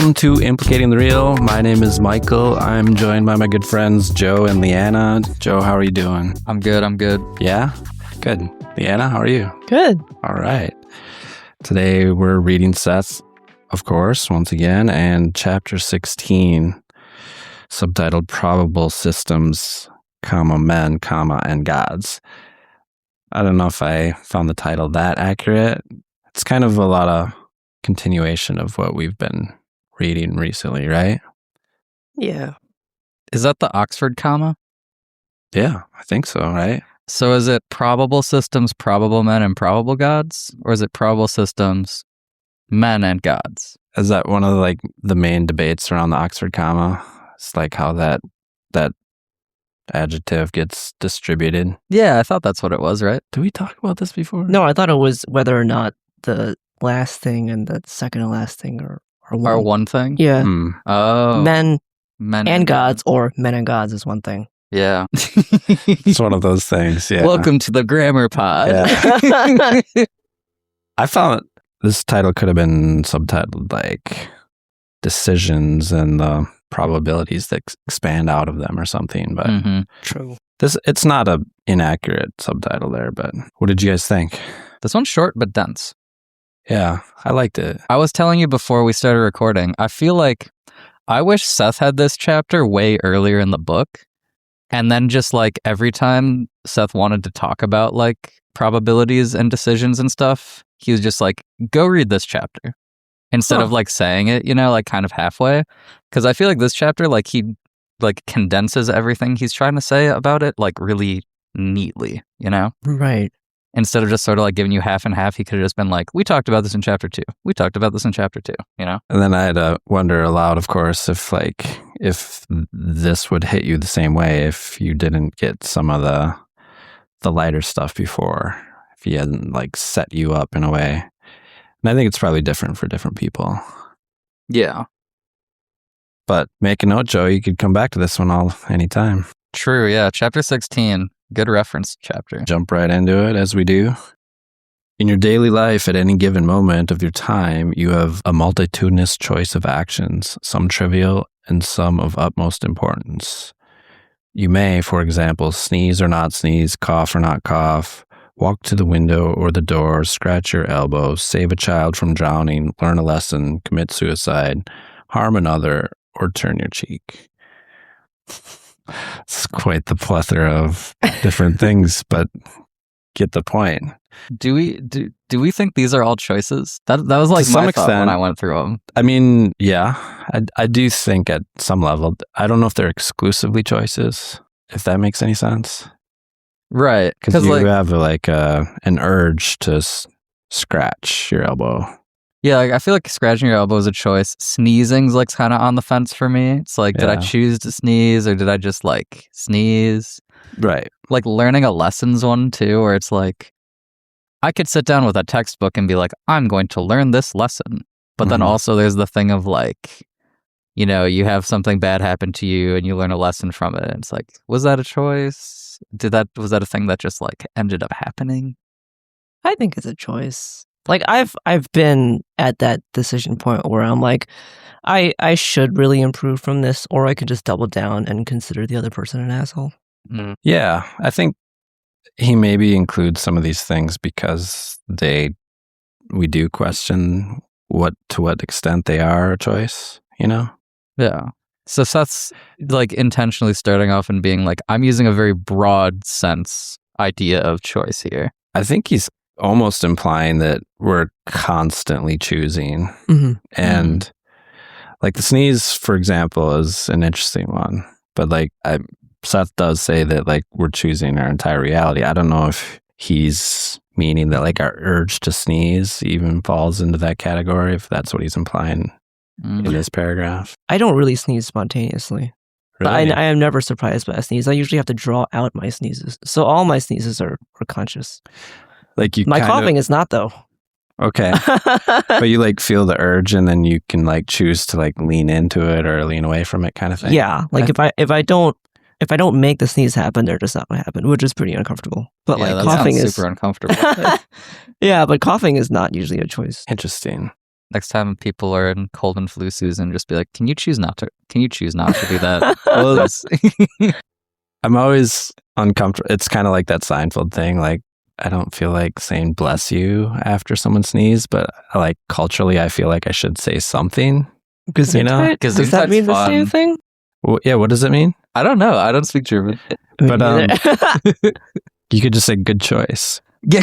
Welcome to Implicating the Real. My name is Michael. I'm joined by my good friends Joe and Liana. Joe, how are you doing? I'm good. Yeah? Good. Liana, how are you? Good. All right. Today we're reading Seth, of course, once again, and chapter 16, subtitled Probable Systems, Men, and Gods. I don't know if I found the title that accurate. It's kind of a lot of continuation of what we've been reading recently, right? Yeah. Is that the Oxford comma? Yeah, I think so, right? So is it probable systems, probable men, and probable gods? Or is it probable systems, men, and gods? Is that one of the main debates around the Oxford comma? It's like how that adjective gets distributed. Yeah, I thought that's what it was, right? Did we talk about this before? No, I thought it was whether or not the last thing and the second to last thing are one. Or one thing? Yeah. Oh. Men Men and gods, or men and gods is one thing. Yeah. It's one of those things, yeah. Welcome to the Grammar Pod. Yeah. I found this title could have been subtitled like decisions and the probabilities that expand out of them or something, but True. it's not a inaccurate subtitle there, but what did you guys think? This one's short but dense. Yeah, I liked it. I was telling you before we started recording, I feel like I wish Seth had this chapter way earlier in the book. And then just like every time Seth wanted to talk about like probabilities and decisions and stuff, he was just like, go read this chapter. Instead of like saying it, like kind of halfway. Because I feel like this chapter, like he like condenses everything he's trying to say about it like really neatly, Right. Instead of just sort of like giving you half and half, he could have just been like, we talked about this in chapter 2. We talked about this in chapter 2, And then I had to wonder aloud, of course, if this would hit you the same way if you didn't get some of the lighter stuff before, if he hadn't like set you up in a way. And I think it's probably different for different people. Yeah. But make a note, Joe, you could come back to this one anytime. True, yeah. Chapter 16. Good reference chapter. Jump right into it as we do. In your daily life, at any given moment of your time, you have a multitudinous choice of actions, some trivial and some of utmost importance. You may, for example, sneeze or not sneeze, cough or not cough, walk to the window or the door, scratch your elbow, save a child from drowning, learn a lesson, commit suicide, harm another, or turn your cheek. It's quite the plethora of different things, but get the point. Do we think these are all choices? That was like to some my extent, thought when I went through them. I mean, yeah, I do think at some level. I don't know if they're exclusively choices, if that makes any sense. Right, because you have an urge to scratch your elbow. Yeah, I feel like scratching your elbow is a choice. Sneezing's like kind of on the fence for me. It's like, did I choose to sneeze or did I just like sneeze? Right. Like learning a lesson's one too, where it's like, I could sit down with a textbook and be like, I'm going to learn this lesson. But then also there's the thing of like, you have something bad happen to you and you learn a lesson from it. And it's like, was that a choice? Was that a thing that just like ended up happening? I think it's a choice. Like I've been at that decision point where I'm like, I should really improve from this, or I could just double down and consider the other person an asshole. Yeah, I think he maybe includes some of these things because we do question to what extent they are a choice, Yeah. So Seth's like intentionally starting off and being like, I'm using a very broad sense idea of choice here. I think he's almost implying that we're constantly choosing. And like the sneeze, for example, is an interesting one. But like Seth does say that like we're choosing our entire reality. I don't know if he's meaning that like our urge to sneeze even falls into that category, if that's what he's implying in this paragraph. I don't really sneeze spontaneously. Really? But I am never surprised by a sneeze. I usually have to draw out my sneezes. So all my sneezes are conscious. Like my coughing is not, though. Okay. But you like feel the urge and then you can like choose to like lean into it or lean away from it kind of thing. Yeah. Like if I don't make the sneeze happen, they're just not going to happen, which is pretty uncomfortable. But yeah, like that coughing is super uncomfortable. yeah, but coughing is not usually a choice. Interesting. Next time people are in cold and flu season, just be like, can you choose not to do that? Well, I'm always uncomfortable. It's kind of like that Seinfeld thing. Like, I don't feel like saying bless you after someone sneezes, but like culturally, I feel like I should say something. You know? Does that mean the same thing? Well, yeah, what does it mean? I don't know. I don't speak German. But you could just say good choice. Yeah,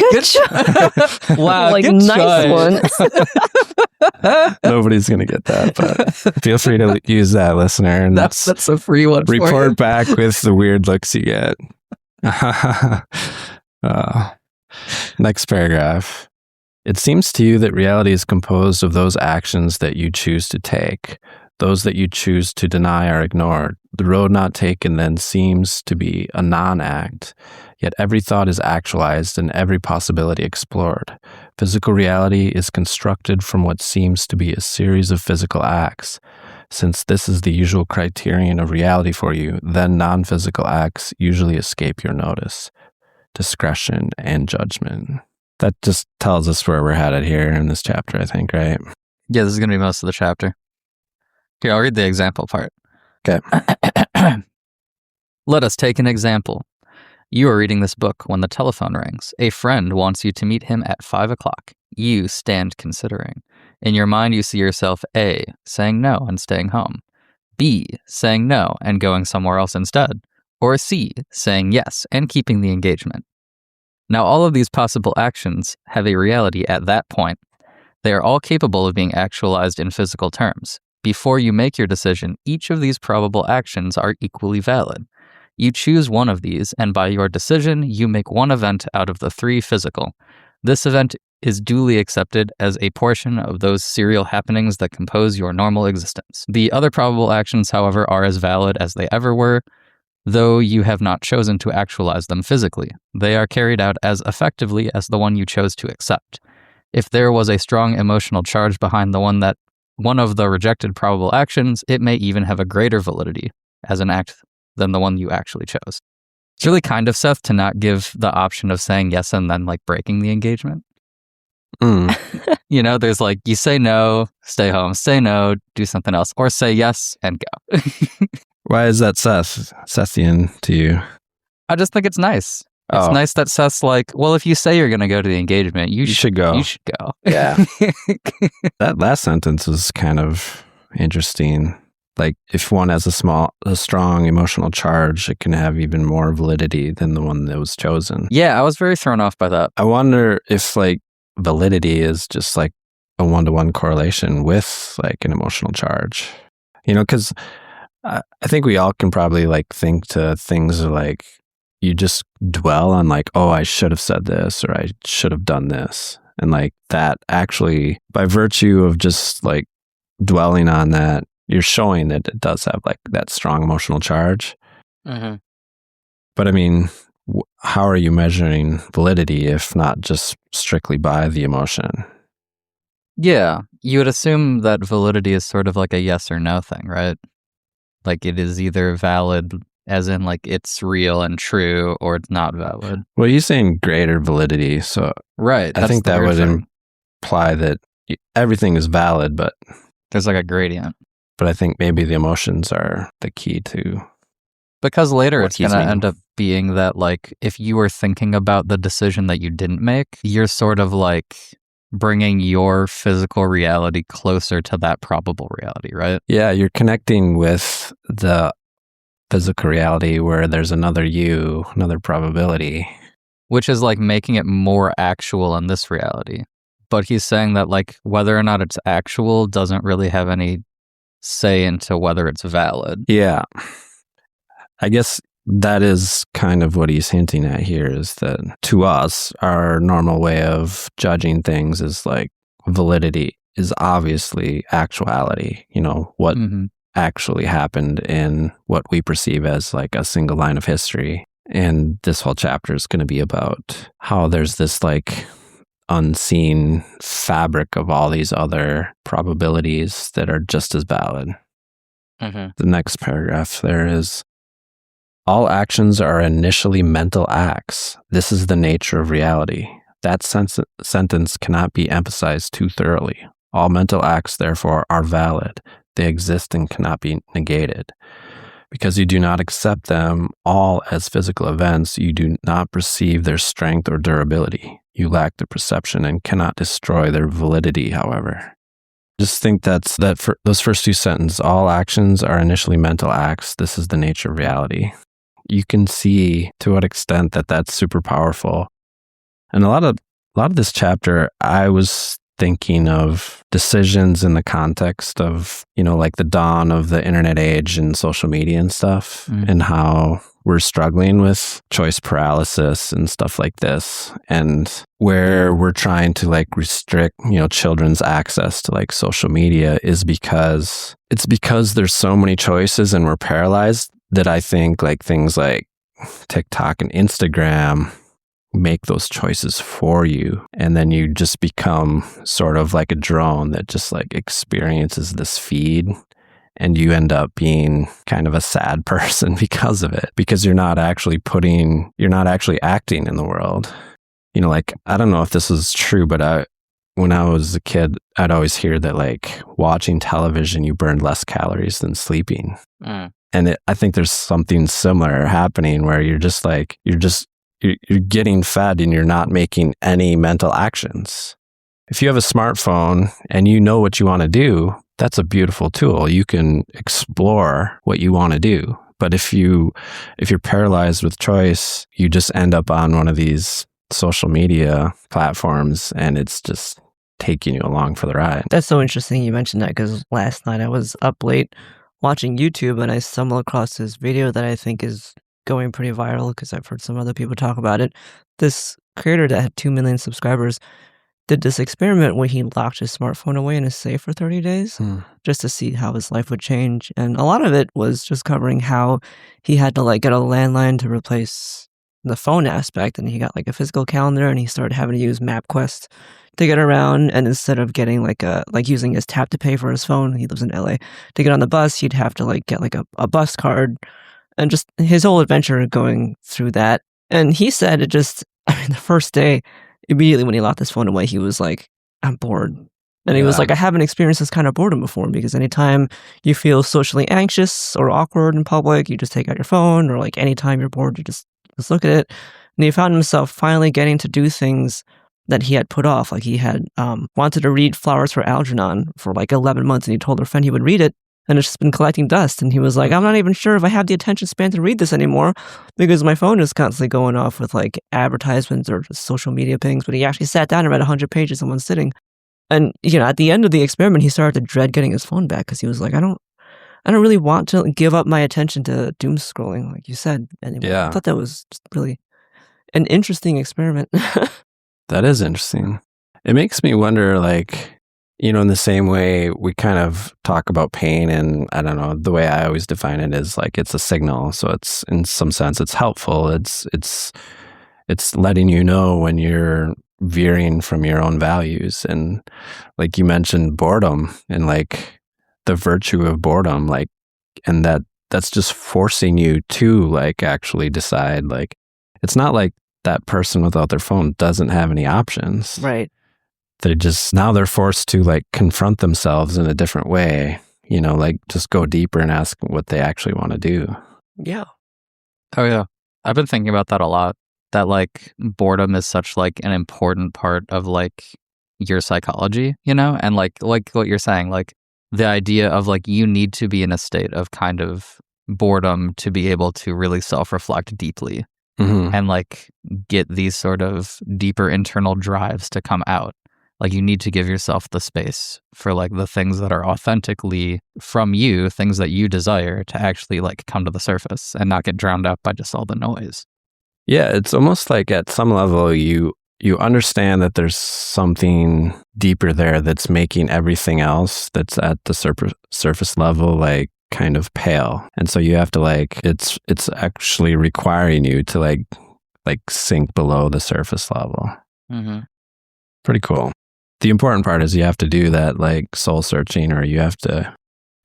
wow, like good nice choice. one. Nobody's gonna get that, but feel free to use that, listener. And That's a free one. report back with the weird looks you get. Next paragraph. It seems to you that reality is composed of those actions that you choose to take. Those that you choose to deny are ignored. The road not taken then seems to be a non-act. Yet every thought is actualized and every possibility explored. Physical reality is constructed from what seems to be a series of physical acts. Since this is the usual criterion of reality for you, then non-physical acts usually escape your notice. Discretion and judgment. That just tells us where we're headed here in this chapter, I think, right? Yeah, this is going to be most of the chapter. Here, I'll read the example part. Okay. Let us take an example. You are reading this book when the telephone rings. A friend wants you to meet him at 5 o'clock. You stand considering. In your mind, you see yourself A, saying no and staying home, B, saying no and going somewhere else instead, or C, saying yes and keeping the engagement. Now, all of these possible actions have a reality at that point. They are all capable of being actualized in physical terms. Before you make your decision, each of these probable actions are equally valid. You choose one of these, and by your decision, you make one event out of the three physical. This event is duly accepted as a portion of those serial happenings that compose your normal existence. The other probable actions, however, are as valid as they ever were, though you have not chosen to actualize them physically. They are carried out as effectively as the one you chose to accept. If there was a strong emotional charge behind one of the rejected probable actions, it may even have a greater validity as an act than the one you actually chose. It's really kind of Seth to not give the option of saying yes and then like breaking the engagement. You know, there's like, you say no, stay home, say no, do something else, or say yes and go. Why is that Sethian to you? I just think it's nice. It's nice that Seth's like, well, if you say you're going to go to the engagement, you should go. You should go. Yeah. That last sentence was kind of interesting. Like, if one has a strong emotional charge, it can have even more validity than the one that was chosen. Yeah, I was very thrown off by that. I wonder if like validity is just like a one-to-one correlation with like an emotional charge. You know, because I think we all can probably like think to things like, you just dwell on like, oh, I should have said this or I should have done this. And like that actually, by virtue of just like dwelling on that, you're showing that it does have like that strong emotional charge. Mm-hmm. But I mean, how are you measuring validity if not just strictly by the emotion? Yeah, you would assume that validity is sort of like a yes or no thing, right? Like it is either valid as in like it's real and true, or it's not valid. Well, you're saying greater validity, so right. I think that would imply that everything is valid, but there's like a gradient. But I think maybe the emotions are the key to. Because later it's going to end up being that like if you were thinking about the decision that you didn't make, you're sort of like bringing your physical reality closer to that probable reality, right? Yeah, you're connecting with the physical reality where there's another you, another probability. Which is like making it more actual in this reality. But he's saying that like whether or not it's actual doesn't really have any say into whether it's valid. Yeah. I guess that is kind of what he's hinting at here, is that to us, our normal way of judging things is like validity is obviously actuality, you know, what actually happened in what we perceive as like a single line of history. And this whole chapter is going to be about how there's this like unseen fabric of all these other probabilities that are just as valid. The next paragraph there is, all actions are initially mental acts. This is the nature of reality. That sentence cannot be emphasized too thoroughly. All mental acts, therefore, are valid. They exist and cannot be negated. Because you do not accept them all as physical events, you do not perceive their strength or durability. You lack the perception and cannot destroy their validity, however. Just think that for those first two sentences, all actions are initially mental acts. This is the nature of reality. You can see to what extent that's super powerful. And a lot of this chapter, I was thinking of decisions in the context of, like the dawn of the internet age and social media and stuff, and how we're struggling with choice paralysis and stuff like this, and where we're trying to like restrict, children's access to like social media is because there's so many choices and we're paralyzed that I think like things like TikTok and Instagram make those choices for you, and then you just become sort of like a drone that just like experiences this feed, and you end up being kind of a sad person because of it, because you're not actually acting in the world. Like, I don't know if this is true, but when I was a kid, I'd always hear that like watching television, you burn less calories than sleeping. And I think there's something similar happening where you're getting fed and you're not making any mental actions. If you have a smartphone and you know what you want to do, that's a beautiful tool. You can explore what you want to do. But if you're paralyzed with choice, you just end up on one of these social media platforms and it's just taking you along for the ride. That's so interesting you mentioned that, because last night I was up late watching YouTube and I stumbled across this video that I think is going pretty viral because I've heard some other people talk about it. This creator that had 2 million subscribers did this experiment where he locked his smartphone away in a safe for 30 days just to see how his life would change. And a lot of it was just covering how he had to like get a landline to replace the phone aspect, and he got like a physical calendar and he started having to use MapQuest to get around. And instead of getting like using his tap to pay for his phone, he lives in LA, to get on the bus, he'd have to like get like a bus card, and just his whole adventure going through that. And he said the first day, immediately when he locked his phone away, he was like, I'm bored. And he was like, I haven't experienced this kind of boredom before, because anytime you feel socially anxious or awkward in public, you just take out your phone, or like anytime you're bored, you just look at it. And he found himself finally getting to do things that he had put off. Like he had wanted to read Flowers for Algernon for like 11 months, and he told a friend he would read it, and it's just been collecting dust. And he was like, I'm not even sure if I have the attention span to read this anymore, because my phone is constantly going off with like advertisements or just social media pings. But he actually sat down and read 100 pages in one sitting. And, at the end of the experiment, he started to dread getting his phone back, because he was like, I don't really want to give up my attention to doom scrolling, like you said, anymore. I thought that was just really an interesting experiment. That is interesting. It makes me wonder, like, in the same way we kind of talk about pain, and I don't know, the way I always define it is like it's a signal. So it's, in some sense, it's helpful. It's letting you know when you're veering from your own values. And like you mentioned boredom and like the virtue of boredom, like, and that's just forcing you to like actually decide, like, it's not like that person without their phone doesn't have any options. Right. Now they're forced to like confront themselves in a different way, like just go deeper and ask what they actually want to do. Yeah. Oh yeah. I've been thinking about that a lot, that like boredom is such like an important part of like your psychology, and like what you're saying, like the idea of like you need to be in a state of kind of boredom to be able to really self-reflect deeply and like get these sort of deeper internal drives to come out. Like you need to give yourself the space for like the things that are authentically from you, things that you desire, to actually like come to the surface and not get drowned out by just all the noise. Yeah, it's almost like at some level you understand that there's something deeper there that's making everything else that's at the surface level like kind of pale. And so you have to like, it's actually requiring you to like sink below the surface level. Pretty cool. The important part is you have to do that like soul searching, or you have to,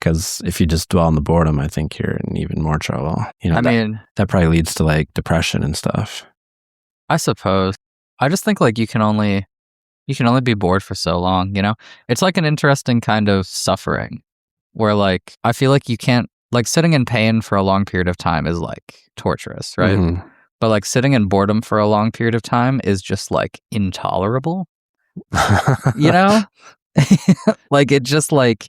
because if you just dwell on the boredom, I think you're in even more trouble. That probably leads to like depression and stuff. I suppose. I just think like you can only, You can only be bored for so long, you know? It's like an interesting kind of suffering where like I feel like you can't like sitting in pain for a long period of time is like torturous, right? Mhm. But like sitting in boredom for a long period of time is just like intolerable, you know? Like it just like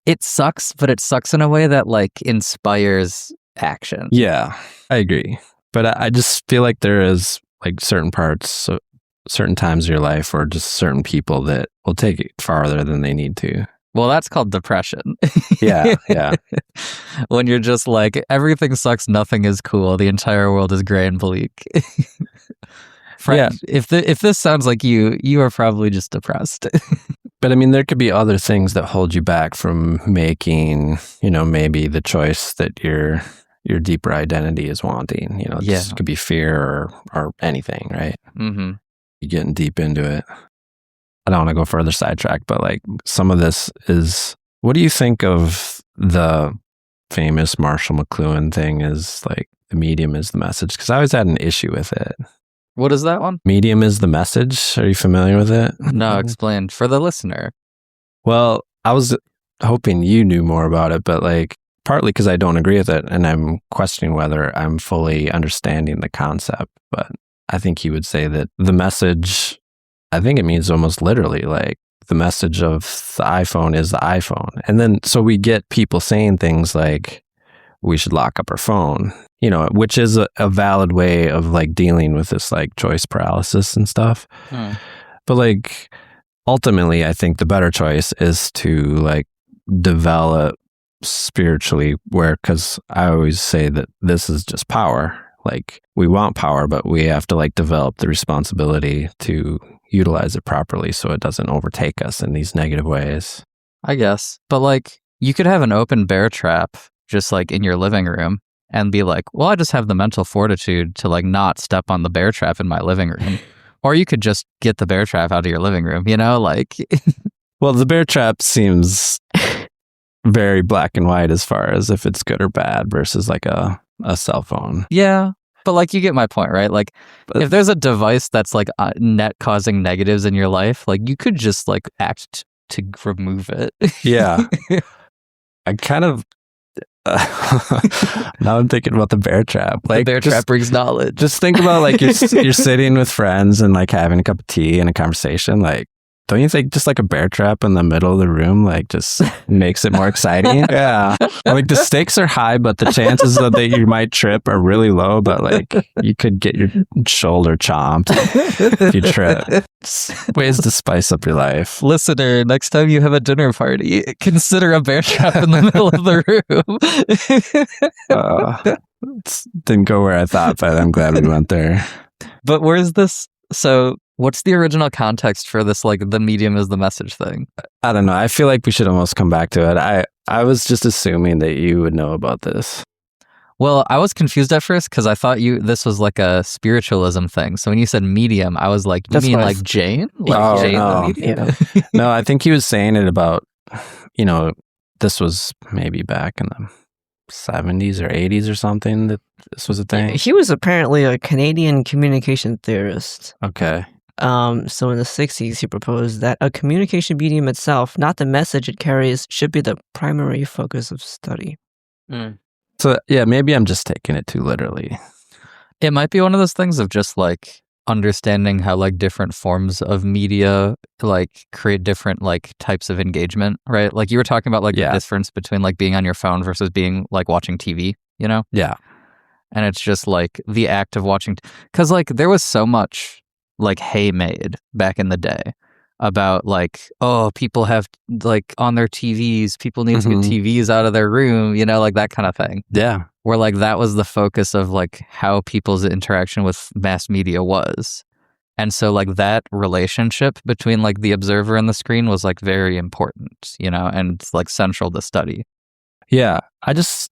it sucks, but it sucks in a way that like inspires action. Yeah, I agree. But I just feel like there is like certain parts, so certain times of your life or just certain people that will take it farther than they need to. Well, that's called depression. Yeah, yeah. When you're just like, everything sucks, nothing is cool, the entire world is gray and bleak. Friend, if this sounds like you are probably just depressed. But I mean, there could be other things that hold you back from making, you know, maybe the choice that your deeper identity is wanting. You know, this could be fear or anything, right? Mm-hmm. You're getting deep into it. I don't want to go further sidetrack, but like some of this is, what do you think of the famous Marshall McLuhan thing is like the medium is the message? Because I always had an issue with it. What is that one? Medium is the message. Are you familiar with it? No, explain for the listener. Well, I was hoping you knew more about it, but like partly because I don't agree with it and I'm questioning whether I'm fully understanding the concept. But I think he would say that the message, I think it means almost literally like the message of the iPhone is the iPhone. And then so we get people saying things like we should lock up our phone, you know, which is a valid way of like dealing with this like choice paralysis and stuff. But like ultimately, I think the better choice is to like develop spiritually because I always say that this is just power. Like we want power, but we have to like develop the responsibility to utilize it properly so it doesn't overtake us in these negative ways. I guess. But like you could have an open bear trap just like in your living room and be like, well, I just have the mental fortitude to like not step on the bear trap in my living room. Or you could just get the bear trap out of your living room, you know, like. Well, the bear trap seems very black and white as far as if it's good or bad versus like a cell phone. Yeah. But like you get my point, right? Like if there's a device that's like net causing negatives in your life, like you could just like act to remove it. Yeah. I kind of now I'm thinking about the bear trap. Like the bear trap brings knowledge. Just think about like you're sitting with friends and like having a cup of tea and a conversation. Like, don't you think just like a bear trap in the middle of the room like just makes it more exciting? Yeah. Like the stakes are high, but the chances that you might trip are really low. But like you could get your shoulder chomped if you trip. Ways to spice up your life. Listener, next time you have a dinner party, consider a bear trap in the middle of the room. Didn't go where I thought, but I'm glad we went there. But where's this? So what's the original context for this, like the medium is the message thing? I don't know. I feel like we should almost come back to it. I was just assuming that you would know about this. Well, I was confused at first because I thought this was like a spiritualism thing. So when you said medium, I was like, you mean like Jane? Like Jane no. the medium? No, I think he was saying it about, you know, this was maybe back in the 70s or 80s or something that this was a thing. He was apparently a Canadian communication theorist. Okay. So in the 60s, he proposed that a communication medium itself, not the message it carries, should be the primary focus of study. So yeah, maybe I'm just taking it too literally. It might be one of those things of just like understanding how like different forms of media like create different like types of engagement, right? Like you were talking about like the difference between like being on your phone versus being like watching TV, you know? Yeah. And it's just like the act of watching, because like there was so much like hay made back in the day about like, oh, people have like on their TVs, people need to get TVs out of their room, you know, like that kind of thing. Yeah. Where like that was the focus of like how people's interaction with mass media was. And so like that relationship between like the observer and the screen was like very important, you know, and like central to study. Yeah. I guess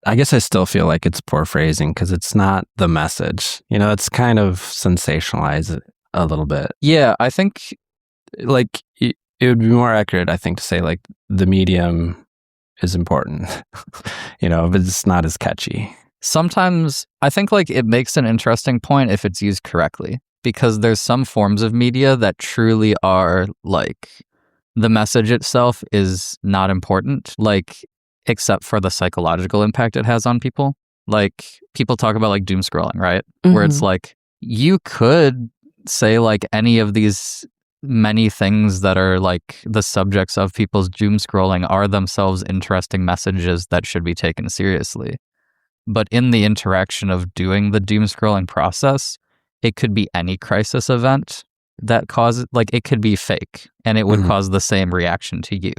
I still feel like it's poor phrasing because it's not the message, you know, it's kind of sensationalized a little bit. Yeah. I think like it would be more accurate, I think, to say like the medium is important, you know, but it's not as catchy. Sometimes I think like it makes an interesting point if it's used correctly. because there's some forms of media that truly are like the message itself is not important, like except for the psychological impact it has on people. Like people talk about like doom scrolling, right? Where it's like you could say like any of these many things that are like the subjects of people's doom scrolling are themselves interesting messages that should be taken seriously. But in the interaction of doing the doom scrolling process, it could be any crisis event that causes, like it could be fake and it would cause the same reaction to you.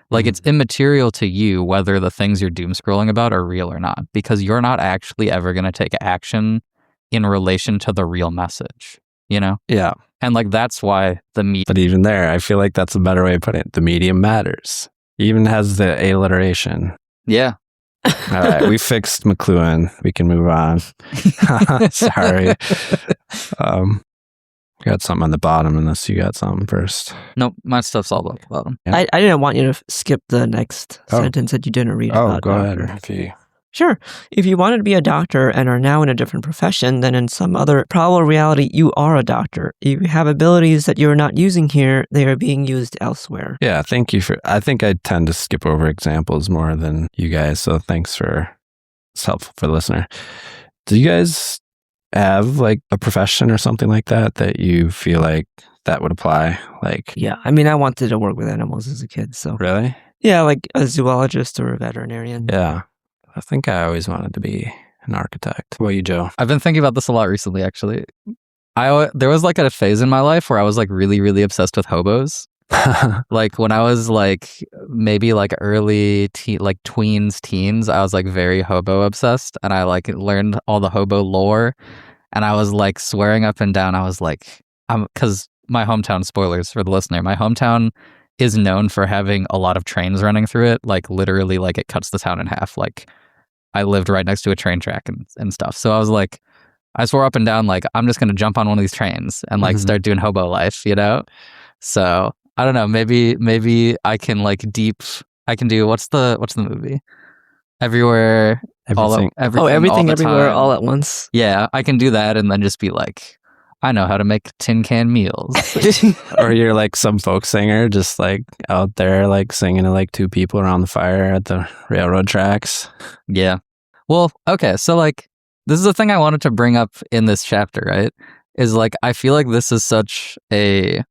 Like it's immaterial to you whether the things you're doom scrolling about are real or not, because you're not actually ever going to take action in relation to the real message, you know? Yeah. And like that's why the media. But even there, I feel like that's a better way of putting it. The medium matters. Even has the alliteration. Yeah. All right, we fixed McLuhan. We can move on. Sorry. Got something on the bottom unless you got something first. Nope, my stuff's all about the bottom. Yeah. I didn't want you to skip the next sentence that you didn't read. Oh, about go doctor. ahead. If you... Sure. If you wanted to be a doctor and are now in a different profession, then in some other probable reality, you are a doctor. You have abilities that you're not using here. They are being used elsewhere. Yeah, thank you for... I think I tend to skip over examples more than you guys, so thanks for... It's helpful for the listener. Do you guys have like a profession or something like that you feel like that would apply? Like... Yeah, I mean, I wanted to work with animals as a kid, so... Really? Yeah, like a zoologist or a veterinarian. Yeah. I think I always wanted to be an architect. What about you, Joe? I've been thinking about this a lot recently, actually. There was like a phase in my life where I was like really, really obsessed with hobos. Like when I was like maybe like early like teens, I was like very hobo obsessed, and I like learned all the hobo lore, and I was like swearing up and down. I was like, because my hometown, spoilers for the listener, my hometown is known for having a lot of trains running through it. Like literally, like it cuts the town in half. Like I lived right next to a train track and stuff. So I was like, I swore up and down, like, I'm just going to jump on one of these trains and like start doing hobo life, you know? So I don't know, maybe I can like I can do, what's the movie? Everywhere. Everything. Everything, everywhere, all at once. Yeah, I can do that and then just be like, I know how to make tin can meals. Or you're like some folk singer just like out there like singing to like two people around the fire at the railroad tracks. Yeah. Well, okay. So like this is the thing I wanted to bring up in this chapter, right? Is like I feel like this is such a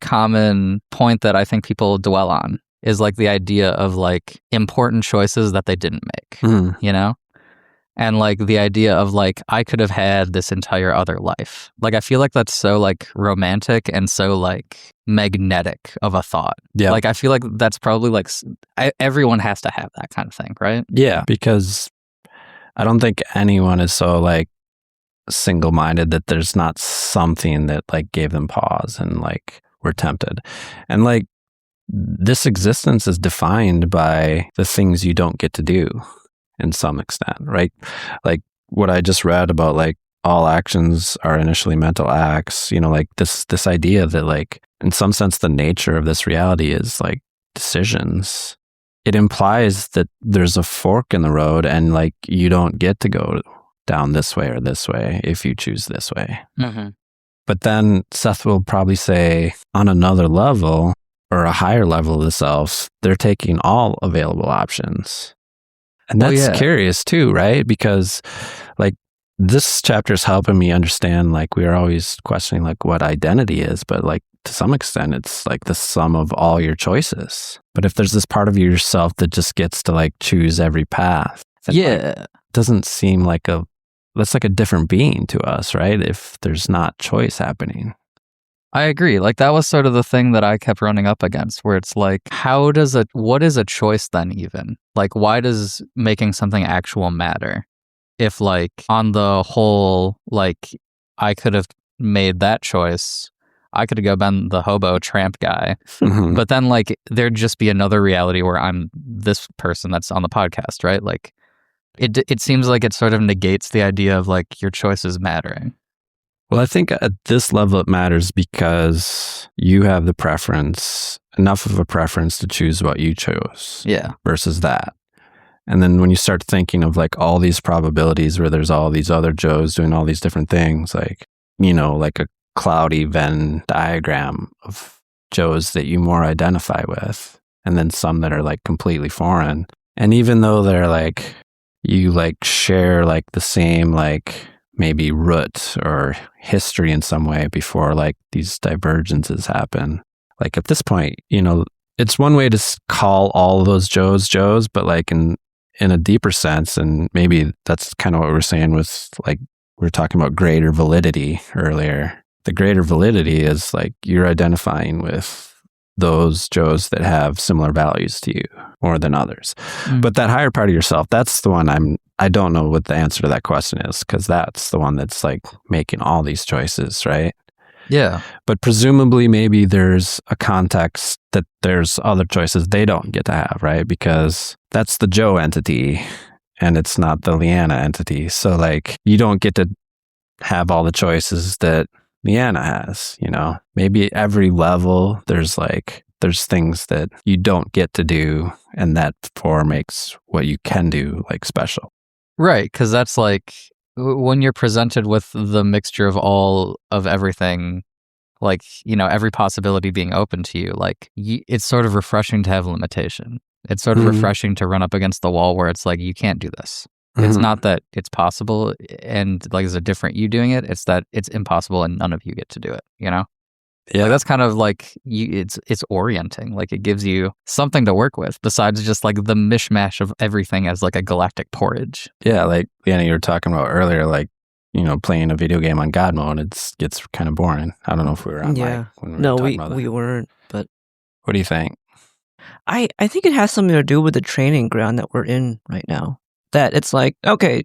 common point that I think people dwell on, is like the idea of like important choices that they didn't make, you know? And like the idea of like, I could have had this entire other life. Like, I feel like that's so like romantic and so like magnetic of a thought. Yeah. Like, I feel like that's probably like, everyone has to have that kind of thing, right? Yeah. Because I don't think anyone is so like single-minded that there's not something that like gave them pause and like were tempted. And like this existence is defined by the things you don't get to do. In some extent, right? Like what I just read about like all actions are initially mental acts, you know, like this idea that like in some sense the nature of this reality is like decisions. It implies that there's a fork in the road and like you don't get to go down this way or this way if you choose this way. But then Seth will probably say on another level or a higher level of the self, they're taking all available options. And that's curious too, right? Because like this chapter is helping me understand, like we're always questioning like what identity is, but like to some extent it's like the sum of all your choices. But if there's this part of yourself that just gets to like choose every path, then like, doesn't seem like that's like a different being to us, right? If there's not choice happening. I agree. Like that was sort of the thing that I kept running up against, where it's like, what is a choice then even? Like, why does making something actual matter? If like on the whole, like I could have made that choice, I could have been the hobo tramp guy, but then like there'd just be another reality where I'm this person that's on the podcast, right? Like it seems like it sort of negates the idea of like your choices mattering. Well, I think at this level it matters because you have the preference, enough of a preference to choose what you chose. Yeah. Versus that. And then when you start thinking of like all these probabilities where there's all these other Joes doing all these different things, like like a cloudy Venn diagram of Joes that you more identify with, and then some that are like completely foreign. And even though they're like, you like share like the same like maybe root or history in some way before like these divergences happen. Like at this point, it's one way to call all of those Joes, but like in a deeper sense, and maybe that's kind of what we're saying with like, we were talking about greater validity earlier. The greater validity is like you're identifying with those Joes that have similar values to you more than others. But that higher part of yourself, that's the one I don't know what the answer to that question is, because that's the one that's like making all these choices, right? Yeah. But presumably maybe there's a context that there's other choices they don't get to have, right? Because that's the Joe entity and it's not the Liana entity. So like you don't get to have all the choices that Liana has, maybe at every level there's things that you don't get to do, and that for makes what you can do like special. Right, because that's like when you're presented with the mixture of all of everything, like, every possibility being open to you, like it's sort of refreshing to have limitation. It's sort of refreshing to run up against the wall where it's like, you can't do this. It's not that it's possible and like there's a different you doing it. It's that it's impossible and none of you get to do it, Yeah. Like that's kind of like it's orienting. Like it gives you something to work with besides just like the mishmash of everything as like a galactic porridge. Yeah, like Liana, you were talking about earlier, like, playing a video game on God mode, it gets kind of boring. I don't know if we were on mic when we were talking about that. We weren't, but what do you think? I think it has something to do with the training ground that we're in right now. That it's like, okay,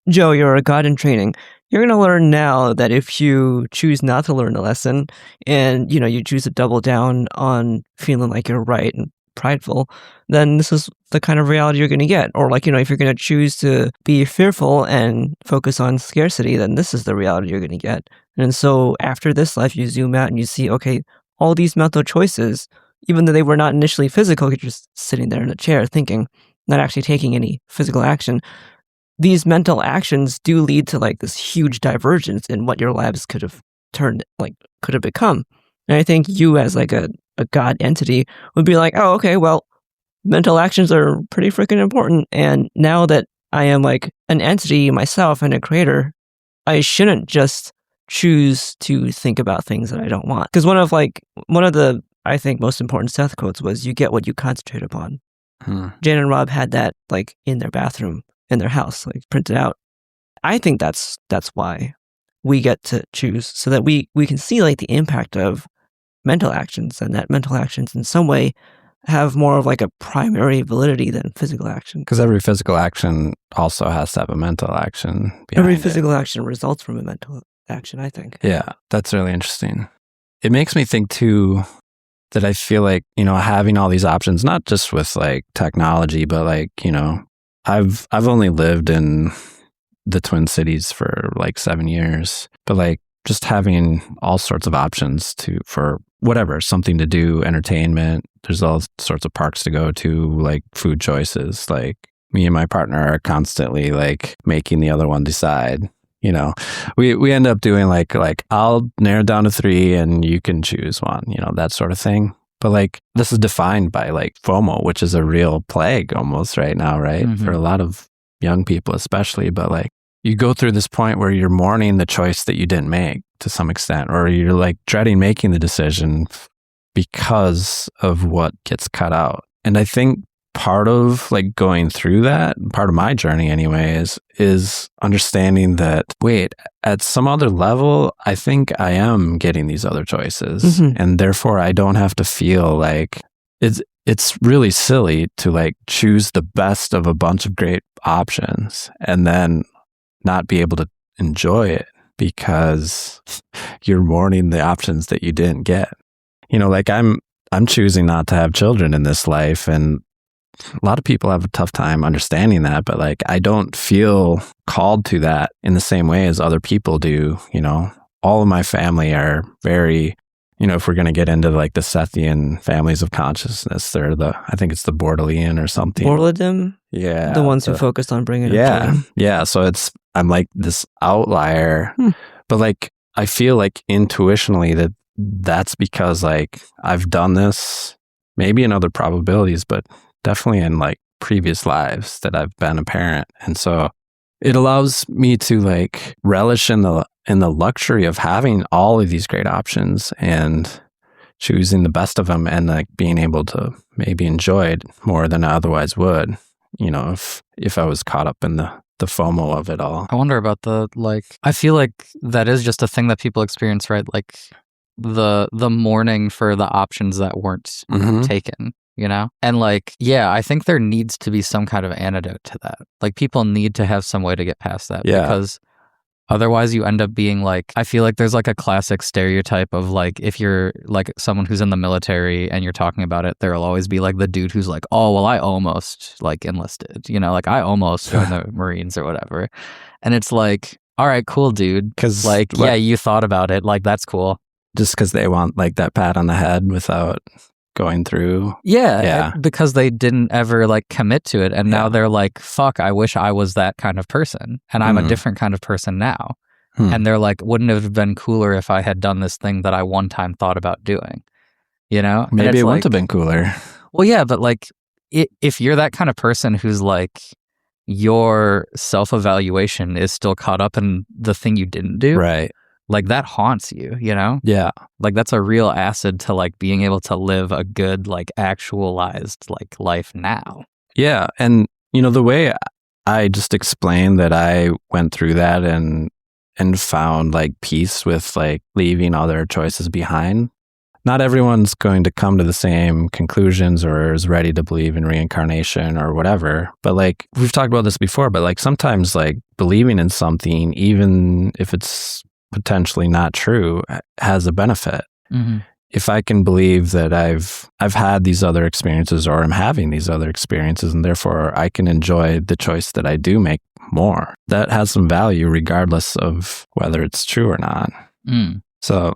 Joe, you're a god in training. You're going to learn now that if you choose not to learn the lesson and, you choose to double down on feeling like you're right and prideful, then this is the kind of reality you're going to get. Or like, if you're going to choose to be fearful and focus on scarcity, then this is the reality you're going to get. And so after this life, you zoom out and you see, okay, all these mental choices, even though they were not initially physical, you're just sitting there in a chair thinking, not actually taking any physical action. These mental actions do lead to like this huge divergence in what your lives could have become. And I think you as like a God entity would be like, oh, okay, well, mental actions are pretty freaking important. And now that I am like an entity myself and a creator, I shouldn't just choose to think about things that I don't want. Because one of the, I think, most important Seth quotes was, you get what you concentrate upon. Jan and Rob had that like in their bathroom, in their house, like printed out. I think that's why we get to choose, so that we can see like the impact of mental actions, and that mental actions in some way have more of like a primary validity than physical action. Because every physical action also has to have a mental action. Every physical action results from a mental action, I think. Yeah, that's really interesting. It makes me think too that I feel like, having all these options, not just with like technology, but like, I've only lived in the Twin Cities for like 7 years, but like just having all sorts of options for whatever, something to do, entertainment. There's all sorts of parks to go to, like food choices. Like me and my partner are constantly like making the other one decide. We end up doing like I'll narrow down to 3 and you can choose one, that sort of thing. But like this is defined by like FOMO, which is a real plague almost right now, right? For a lot of young people especially. But like you go through this point where you're mourning the choice that you didn't make to some extent, or you're like dreading making the decision because of what gets cut out. And I think part of like going through that, part of my journey anyway, is understanding that, wait, at some other level, I think I am getting these other choices. And therefore I don't have to feel like it's really silly to like choose the best of a bunch of great options and then not be able to enjoy it because you're mourning the options that you didn't get. Like I'm choosing not to have children in this life, and a lot of people have a tough time understanding that, but like I don't feel called to that in the same way as other people do. All of my family are very, if we're going to get into like the Sethian families of consciousness, I think it's the Bordelian or something. Boredom? Yeah. The ones who focused on bringing up children. Yeah. So I'm like this outlier, but like I feel like intuitionally that's because like I've done this maybe in other probabilities, but definitely in like previous lives that I've been a parent. And so it allows me to like relish in the luxury of having all of these great options and choosing the best of them, and like being able to maybe enjoy it more than I otherwise would, if I was caught up in the FOMO of it all. I wonder about I feel like that is just a thing that people experience, right? Like the mourning for the options that weren't taken, And like, yeah, I think there needs to be some kind of antidote to that. Like people need to have some way to get past that, because otherwise you end up being like, I feel like there's like a classic stereotype of like, if you're like someone who's in the military and you're talking about it, there'll always be like the dude who's like, oh, well, I almost like enlisted, like I almost joined the Marines or whatever. And it's like, all right, cool, dude. Cause like, yeah, you thought about it. Like, that's cool. Just because they want like that pat on the head without going through. Yeah. Because they didn't ever like commit to it. And now they're like, fuck, I wish I was that kind of person. And I'm a different kind of person now. And they're like, wouldn't it have been cooler if I had done this thing that I one time thought about doing? Maybe it wouldn't have been cooler. Well, yeah, but like if you're that kind of person who's like, your self-evaluation is still caught up in the thing you didn't do. Right. Like that haunts you, Yeah. Like that's a real acid to like being able to live a good, like actualized like life now. Yeah. And, the way I just explained that I went through that and found like peace with like leaving other choices behind. Not everyone's going to come to the same conclusions or is ready to believe in reincarnation or whatever. But like we've talked about this before, but like sometimes like believing in something, even if it's potentially not true, has a benefit. If I can believe that I've had these other experiences or I'm having these other experiences, and therefore I can enjoy the choice that I do make more, that has some value regardless of whether it's true or not. So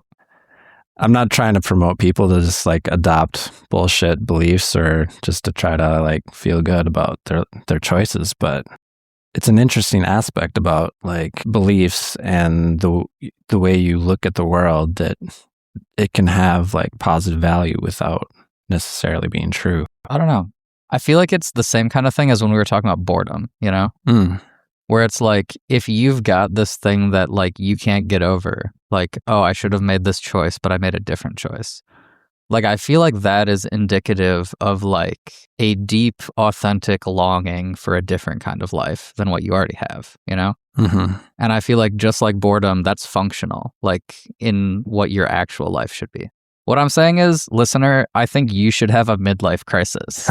I'm not trying to promote people to just like adopt bullshit beliefs or just to try to like feel good about their choices, but it's an interesting aspect about like beliefs and the way you look at the world, that it can have like positive value without necessarily being true. I don't know. I feel like it's the same kind of thing as when we were talking about boredom, where it's like, if you've got this thing that like you can't get over, like, oh, I should have made this choice, but I made a different choice. Like, I feel like that is indicative of like a deep, authentic longing for a different kind of life than what you already have, And I feel like just like boredom, that's functional, like in what your actual life should be. What I'm saying is, listener, I think you should have a midlife crisis.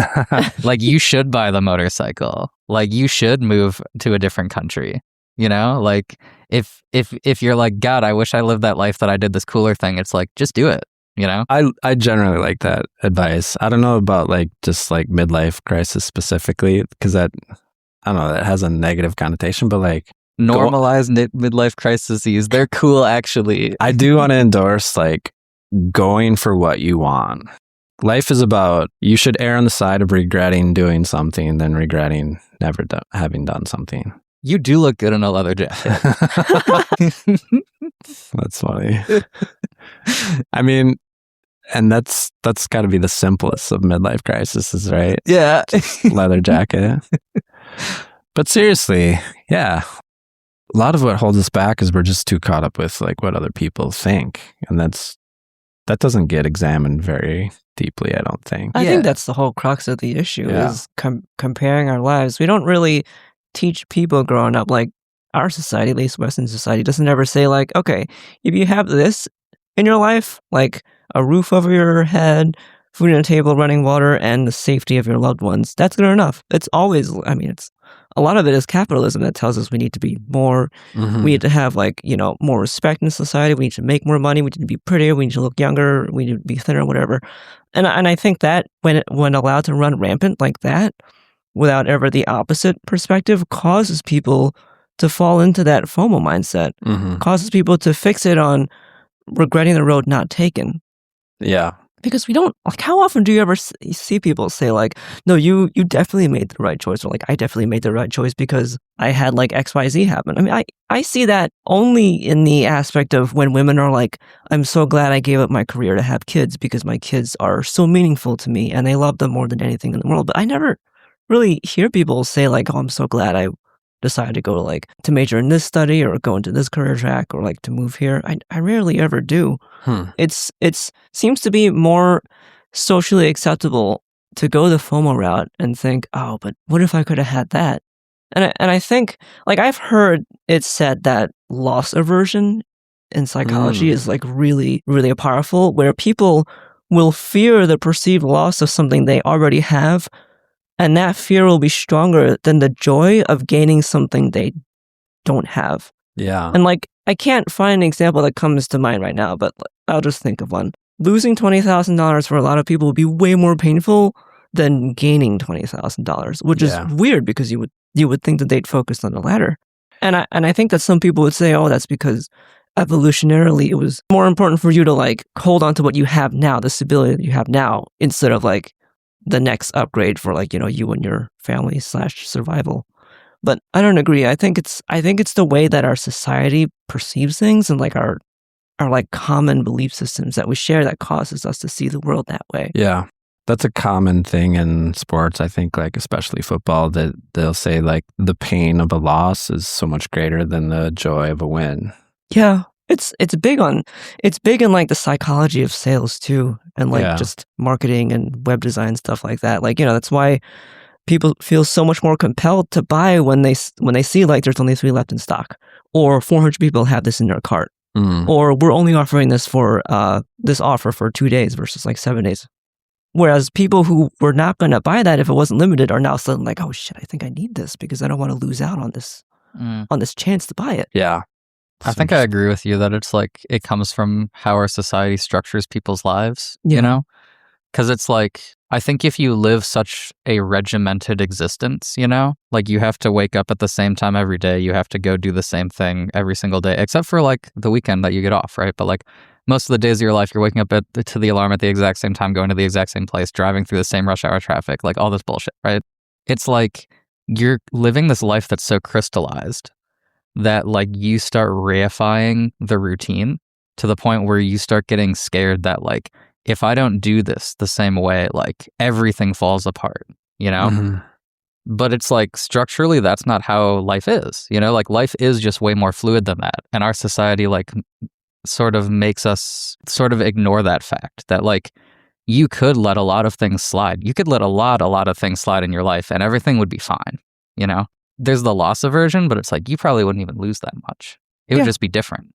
Like you should buy the motorcycle. Like you should move to a different country. Like if you're like, God, I wish I lived that life that I did this cooler thing. It's like, just do it. I generally like that advice. I don't know about like just like midlife crisis specifically, because that, I don't know, that has a negative connotation, but like normalized midlife crises, they're cool actually. I do want to endorse like going for what you want. Life is about, you should err on the side of regretting doing something than regretting never having done something. You do look good in a leather jacket. That's funny. I mean, and that's got to be the simplest of midlife crises, right? Yeah. Just leather jacket. But seriously, yeah. A lot of what holds us back is we're just too caught up with like what other people think. And that doesn't get examined very deeply, I don't think. I think that's the whole crux of the issue is comparing our lives. We don't really teach people growing up, like our society, at least Western society, doesn't ever say like, okay, if you have this in your life, like a roof over your head, food on a table, running water, and the safety of your loved ones, that's good enough. It's always, it's a lot of it is capitalism that tells us we need to be more, we need to have like, more respect in society. We need to make more money. We need to be prettier. We need to look younger. We need to be thinner, whatever. And I think that when allowed to run rampant like that, without ever the opposite perspective, causes people to fall into that FOMO mindset, causes people to fixate on regretting the road not taken. Yeah. Because we don't, like, how often do you ever see people say, like, no, you definitely made the right choice, or like, I definitely made the right choice because I had like XYZ happen. I mean, I see that only in the aspect of when women are like, I'm so glad I gave up my career to have kids because my kids are so meaningful to me and I love them more than anything in the world. But I never really hear people say like, oh, I'm so glad I decided to go to major in this study or go into this career track or like to move here. I rarely ever do. It's seems to be more socially acceptable to go the FOMO route and think, oh, but what if I could have had that? And I think, like, I've heard it said that loss aversion in psychology is like really, really powerful, where people will fear the perceived loss of something they already have, and that fear will be stronger than the joy of gaining something they don't have. Yeah. And like, I can't find an example that comes to mind right now, but I'll just think of one. Losing $20,000 for a lot of people would be way more painful than gaining $20,000, which is weird because you would think that they'd focus on the latter. And I think that some people would say, oh, that's because evolutionarily it was more important for you to like hold on to what you have now, the stability that you have now, instead of like the next upgrade for like, you and your family / survival. But I don't agree. I think it's the way that our society perceives things and like our like common belief systems that we share that causes us to see the world that way. Yeah. That's a common thing in sports. I think like especially football, that they'll say like the pain of a loss is so much greater than the joy of a win. Yeah. It's big in like the psychology of sales too, and like just marketing and web design stuff like that. Like, that's why people feel so much more compelled to buy when they see like there's only 3 left in stock, or 400 people have this in their cart, or we're only offering this for this offer for 2 days versus like 7 days. Whereas people who were not going to buy that if it wasn't limited are now suddenly like, oh shit, I think I need this because I don't want to lose out on this chance to buy it. Yeah. I think I agree with you that it's like it comes from how our society structures people's lives, Because it's like, I think if you live such a regimented existence, like you have to wake up at the same time every day, you have to go do the same thing every single day, except for like the weekend that you get off, right? But like most of the days of your life, you're waking up to the alarm at the exact same time, going to the exact same place, driving through the same rush hour traffic, like all this bullshit, right? It's like you're living this life that's so crystallized that like you start reifying the routine to the point where you start getting scared that like, if I don't do this the same way, like everything falls apart, But it's like structurally, that's not how life is, like life is just way more fluid than that. And our society like sort of makes us sort of ignore that fact that like you could let a lot of things slide. You could let a lot of things slide in your life and everything would be fine, There's the loss aversion, but it's like you probably wouldn't even lose that much. It would just be different,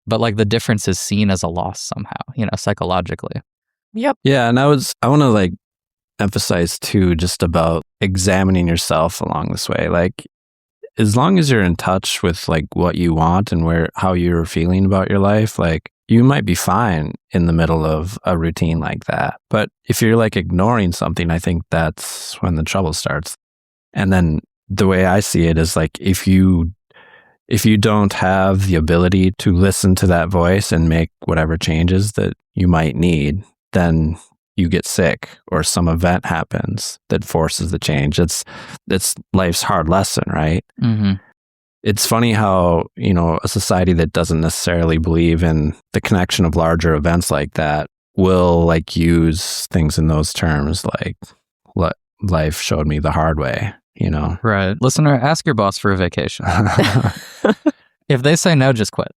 But like the difference is seen as a loss somehow, psychologically. Yep. Yeah, and I want to like emphasize too just about examining yourself along this way. Like as long as you're in touch with like what you want and how you're feeling about your life, like you might be fine in the middle of a routine like that. But if you're like ignoring something, I think that's when the trouble starts. And then the way I see it is like if you don't have the ability to listen to that voice and make whatever changes that you might need, then you get sick or some event happens that forces the change. It's life's hard lesson, right? Mm-hmm. It's funny how, a society that doesn't necessarily believe in the connection of larger events like that will like use things in those terms, like what life showed me the hard way. Right. Listener, ask your boss for a vacation. If they say no, just quit.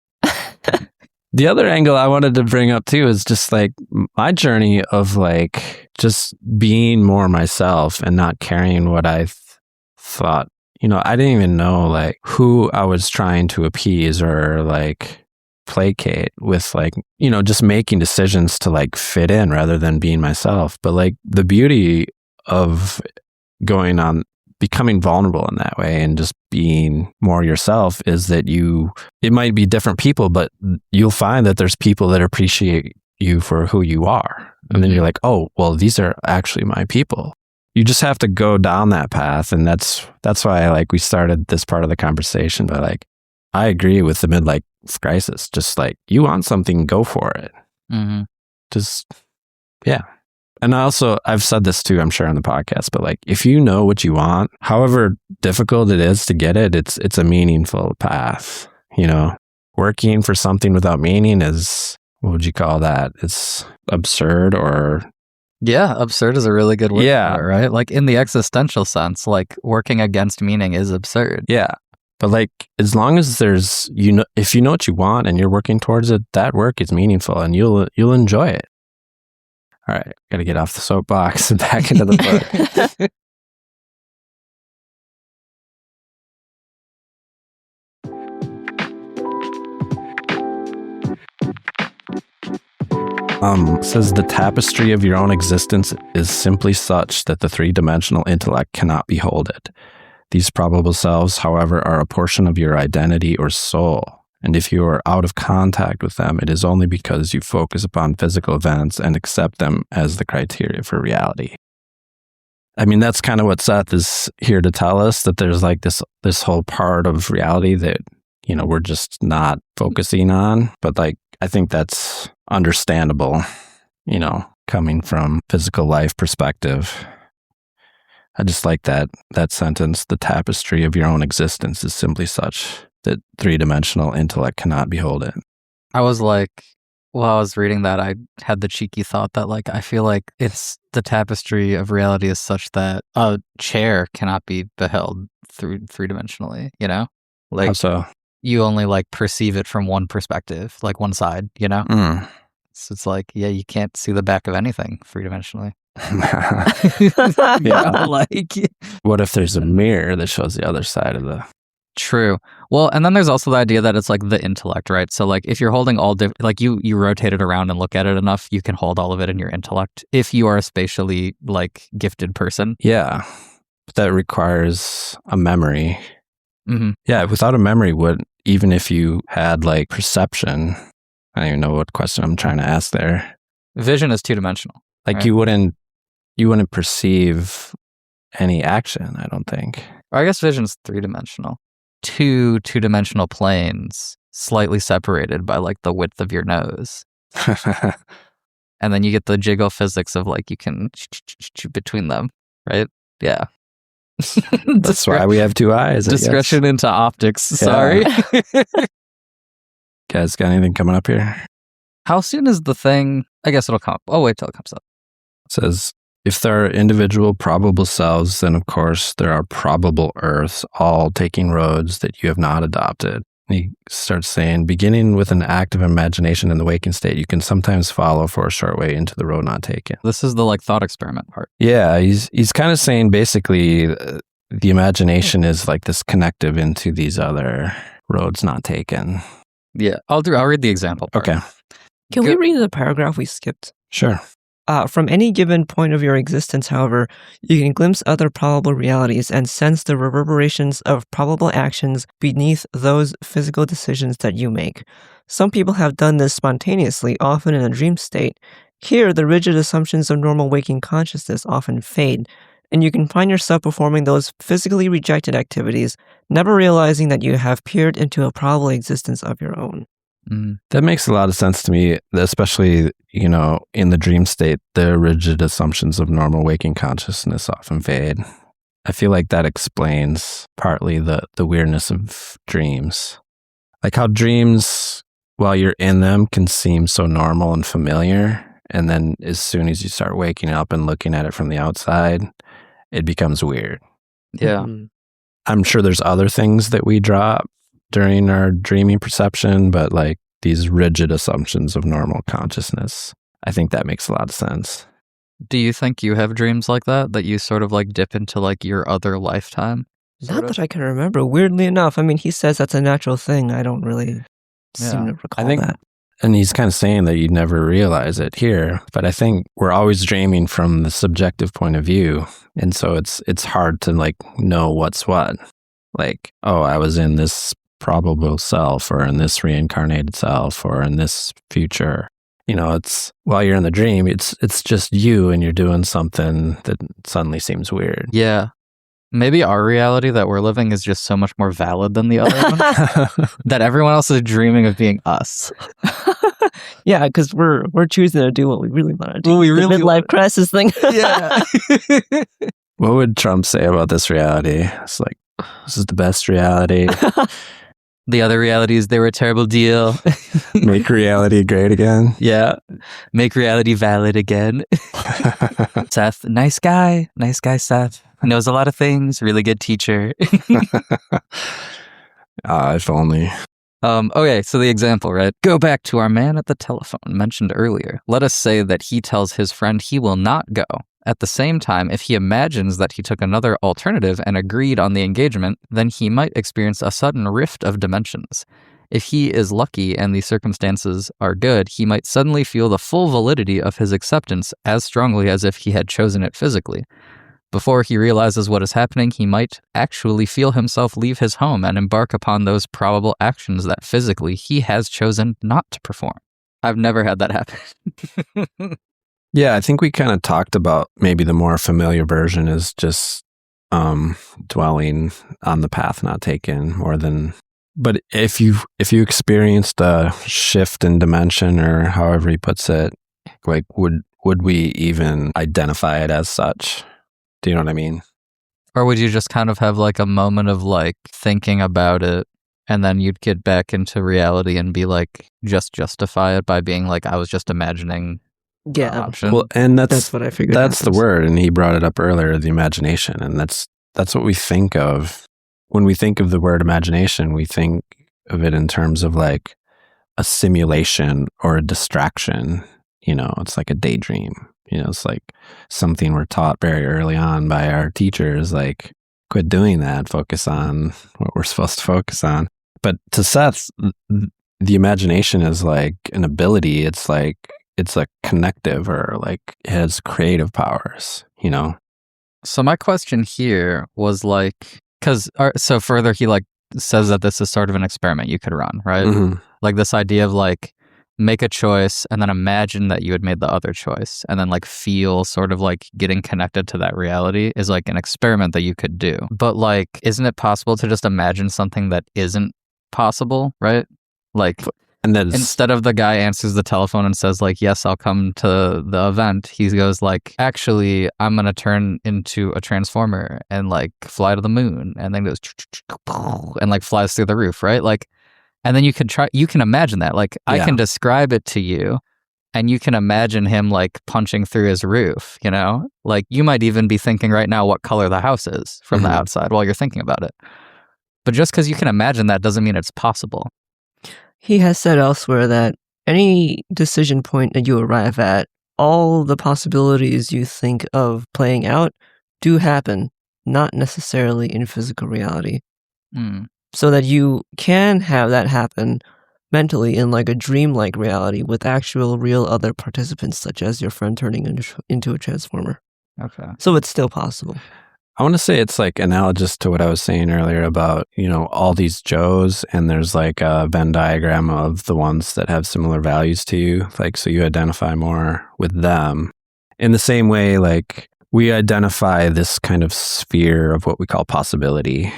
The other angle I wanted to bring up too is just like my journey of like just being more myself and not carrying what I thought. I didn't even know like who I was trying to appease or like placate with like, just making decisions to like fit in rather than being myself. But like the beauty of becoming vulnerable in that way and just being more yourself is that it might be different people, but you'll find that there's people that appreciate you for who you are. And then you're like, oh, well, these are actually my people. You just have to go down that path. And that's why like we started this part of the conversation. But like, I agree with the midlife crisis. Just like you want something, go for it. Mm-hmm. Just Yeah. And I've said this too, I'm sure on the podcast, but like, if you know what you want, however difficult it is to get it, it's a meaningful path. You know, working for something without meaning is, what would you call that? It's absurd or... Yeah, absurd is a really good word Yeah. for it, right? Like in the existential sense, like working against meaning is absurd. Yeah. But like, as long as there's, if you know what you want and you're working towards it, that work is meaningful and you'll enjoy it. All right, got to get off the soapbox and back into the book. Says the tapestry of your own existence is simply such that the three-dimensional intellect cannot behold it. These probable selves, however, are a portion of your identity or soul. And if you are out of contact with them, it is only because you focus upon physical events and accept them as the criteria for reality. I mean, that's kind of what Seth is here to tell us, that there's like this whole part of reality that, you know, we're just not focusing on. But like, I think that's understandable, you know, coming from physical life perspective. I just like that sentence, the tapestry of your own existence is simply such that three-dimensional intellect cannot behold it. I was like, while I was reading that, I had the cheeky thought that like, I feel like it's the tapestry of reality is such that a chair cannot be beheld three-dimensionally, you know? Like, How so? You only like perceive it from one perspective, like one side, you know? So it's like, yeah, you can't see the back of anything three-dimensionally. Yeah. Like, What if there's a mirror that shows the other side of the... true. Well, and then there's also the idea that it's like the intellect, right? So like if you're holding all like you rotate it around and look at it enough, you can hold all of it in your intellect if you are a spatially like gifted person. Yeah. But that requires a memory. Mm-hmm. Yeah, without a memory, even if you had like perception, I don't even know what question I'm trying to ask there. Vision is two-dimensional. Like right? you wouldn't perceive any action, I don't think. Or I guess vision's three-dimensional. Two-dimensional planes slightly separated by like the width of your nose. And then you get the jiggle physics of like you can between them, right? Yeah. That's why we have two eyes. Discretion into optics. Yeah. Sorry. Guys, got anything coming up here? How soon is the thing? I guess it'll come up. I'll wait till it comes up. It says, if there are individual probable selves, then of course there are probable Earths, all taking roads that you have not adopted. And he starts saying, beginning with an active imagination in the waking state, you can sometimes follow for a short way into the road not taken. This is the like thought experiment part. Yeah, he's kind of saying basically the imagination is like this connective into these other roads not taken. Yeah, I'll read the example part. Okay, Can we read the paragraph we skipped? sure. From any given point of your existence, however, you can glimpse other probable realities and sense the reverberations of probable actions beneath those physical decisions that you make. Some people have done this spontaneously, often in a dream state. Here, the rigid assumptions of normal waking consciousness often fade, and you can find yourself performing those physically rejected activities, never realizing that you have peered into a probable existence of your own. That makes a lot of sense to me, especially, you know, in the dream state, the rigid assumptions of normal waking consciousness often fade. I feel like that explains partly the weirdness of dreams. Like how dreams, while you're in them, can seem so normal and familiar. And then as soon as you start waking up and looking at it from the outside, it becomes weird. Yeah. Mhm. I'm sure there's other things that we drop during our dreaming perception, but like these rigid assumptions of normal consciousness, I think that makes a lot of sense. Do you think you have dreams like that you sort of like dip into like your other lifetime? Not that I can remember. Weirdly enough, I mean, he says that's a natural thing. I don't really seem to recall that. And he's kind of saying that you never realize it here, but I think we're always dreaming from the subjective point of view. And so it's hard to like know what's what. Like, oh, I was in this probable self or in this reincarnated self or in this future. You know, it's while you're in the dream, it's just you and you're doing something that suddenly seems weird. Yeah. Maybe our reality that we're living is just so much more valid than the other one that everyone else is dreaming of being us. Yeah, because we're choosing to do what we really want to do. Well, we The really midlife crisis thing. Yeah. What would Trump say about this reality? It's like, this is the best reality. The other realities, they were a terrible deal. Make reality great again. Yeah. Make reality valid again. Seth, nice guy. Nice guy, Seth. Knows a lot of things. Really good teacher. If only. Okay, so the example, right? Go back to our man at the telephone mentioned earlier. Let us say that he tells his friend he will not go. At the same time, if he imagines that he took another alternative and agreed on the engagement, then he might experience a sudden rift of dimensions. If he is lucky and the circumstances are good, he might suddenly feel the full validity of his acceptance as strongly as if he had chosen it physically. Before he realizes what is happening, he might actually feel himself leave his home and embark upon those probable actions that physically he has chosen not to perform. I've never had that happen. Yeah, I think we kind of talked about maybe the more familiar version is just dwelling on the path not taken more than. But if you experienced a shift in dimension or however he puts it, like would we even identify it as such? Do you know what I mean? Or would you just kind of have like a moment of like thinking about it and then you'd get back into reality and be like, just justify it by being like, I was just imagining Yeah. option. Well, and that's what I figured. that's the happens. word, and he brought it up earlier, the imagination, and that's what we think of when we think of the word imagination. We think of it in terms of like a simulation or a distraction. You know, it's like a daydream. You know, it's like something we're taught very early on by our teachers, like, quit doing that, focus on what we're supposed to focus on. But to Seth, the imagination is like an ability. It's like, it's a connective, or like it has creative powers, you know? So my question here was like, so further he like says that this is sort of an experiment you could run, right? Mm-hmm. Like this idea of like, make a choice and then imagine that you had made the other choice and then like feel sort of like getting connected to that reality is like an experiment that you could do. But like, isn't it possible to just imagine something that isn't possible, right? Like, And then instead of the guy answers the telephone and says like, yes, I'll come to the event, he goes like, actually, I'm going to turn into a transformer and like fly to the moon, and then goes and like flies through the roof, right? Like, and then you can imagine that. Like, I can describe it to you and you can imagine him like punching through his roof, you know? Like, you might even be thinking right now what color the house is from the outside while you're thinking about it. But just because you can imagine that doesn't mean it's possible. He has said elsewhere that any decision point that you arrive at, all the possibilities you think of playing out do happen, not necessarily in physical reality. So that you can have that happen mentally in like a dreamlike reality with actual real other participants, such as your friend turning into a transformer. Okay. So it's still possible. I want to say it's like analogous to what I was saying earlier about, you know, all these Joes, and there's like a Venn diagram of the ones that have similar values to you. Like, so you identify more with them. In the same way, like we identify this kind of sphere of what we call possibility.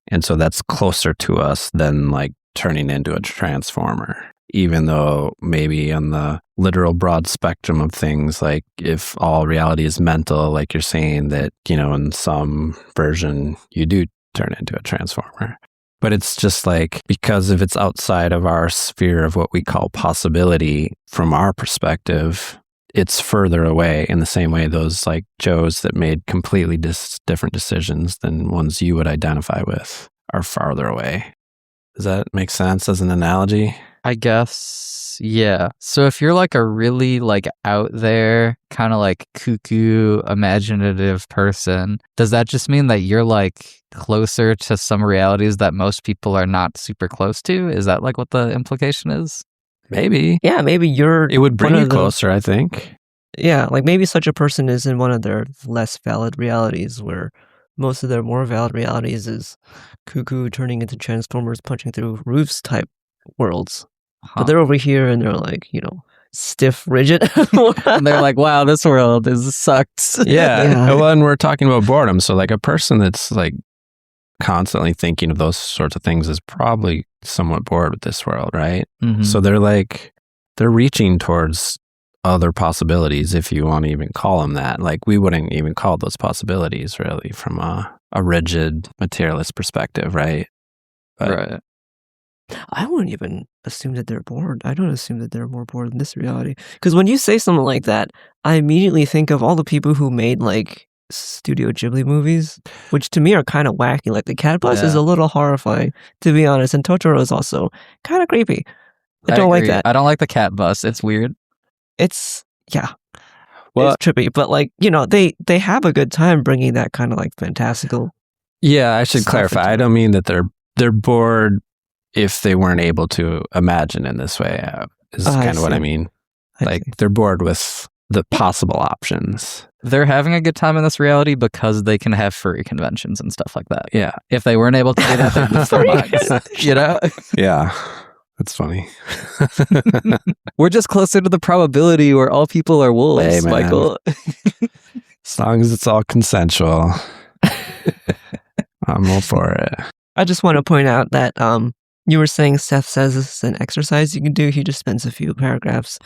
And so that's closer to us than like turning into a transformer. Even though maybe on the literal broad spectrum of things, like if all reality is mental, like you're saying that, you know, in some version, you do turn into a transformer. But it's just like, because if it's outside of our sphere of what we call possibility, from our perspective, it's further away, in the same way those like Joes that made completely different decisions than ones you would identify with are farther away. Does that make sense as an analogy? I guess, yeah. So if you're like a really like out there, kind of like cuckoo, imaginative person, does that just mean that you're like closer to some realities that most people are not super close to? Is that like what the implication is? Maybe. Yeah, maybe It would bring you closer, I think. Yeah, like maybe such a person is in one of their less valid realities, where most of their more valid realities is cuckoo turning into transformers, punching through roofs type worlds. But they're over here and they're like, you know, stiff, rigid. And they're like, wow, this world sucks. Yeah. Well, and we're talking about boredom. So like a person that's like constantly thinking of those sorts of things is probably somewhat bored with this world, right? Mm-hmm. So they're like, they're reaching towards other possibilities, if you want to even call them that. Like, we wouldn't even call those possibilities really from a rigid materialist perspective, right? But Right. I wouldn't even assume that they're bored. I don't assume that they're more bored in this reality. Because when you say something like that, I immediately think of all the people who made like Studio Ghibli movies, which to me are kind of wacky. Like the Cat Bus is Yeah. a little horrifying, to be honest, and Totoro is also kind of creepy. I don't like agree. that. I don't like the cat bus. It's weird. It's Well, it's trippy, but like, you know, they have a good time bringing that kind of like fantastical. yeah, I should stuff clarify. into I it. don't mean that they're bored if they weren't able to imagine in this way. Is I kind of what I see. mean. I Like, see. they're bored with the possible options. They're having a good time in this reality because they can have furry conventions and stuff like that. Yeah, If they weren't able to do that, they'd lose their Furry minds. You know? yeah, that's funny. We're just closer to the probability where all people are wolves, Hey, man. Michael. As long as it's all consensual, I'm all for it. I just want to point out that you were saying Seth says this is an exercise you can do. He just spends a few paragraphs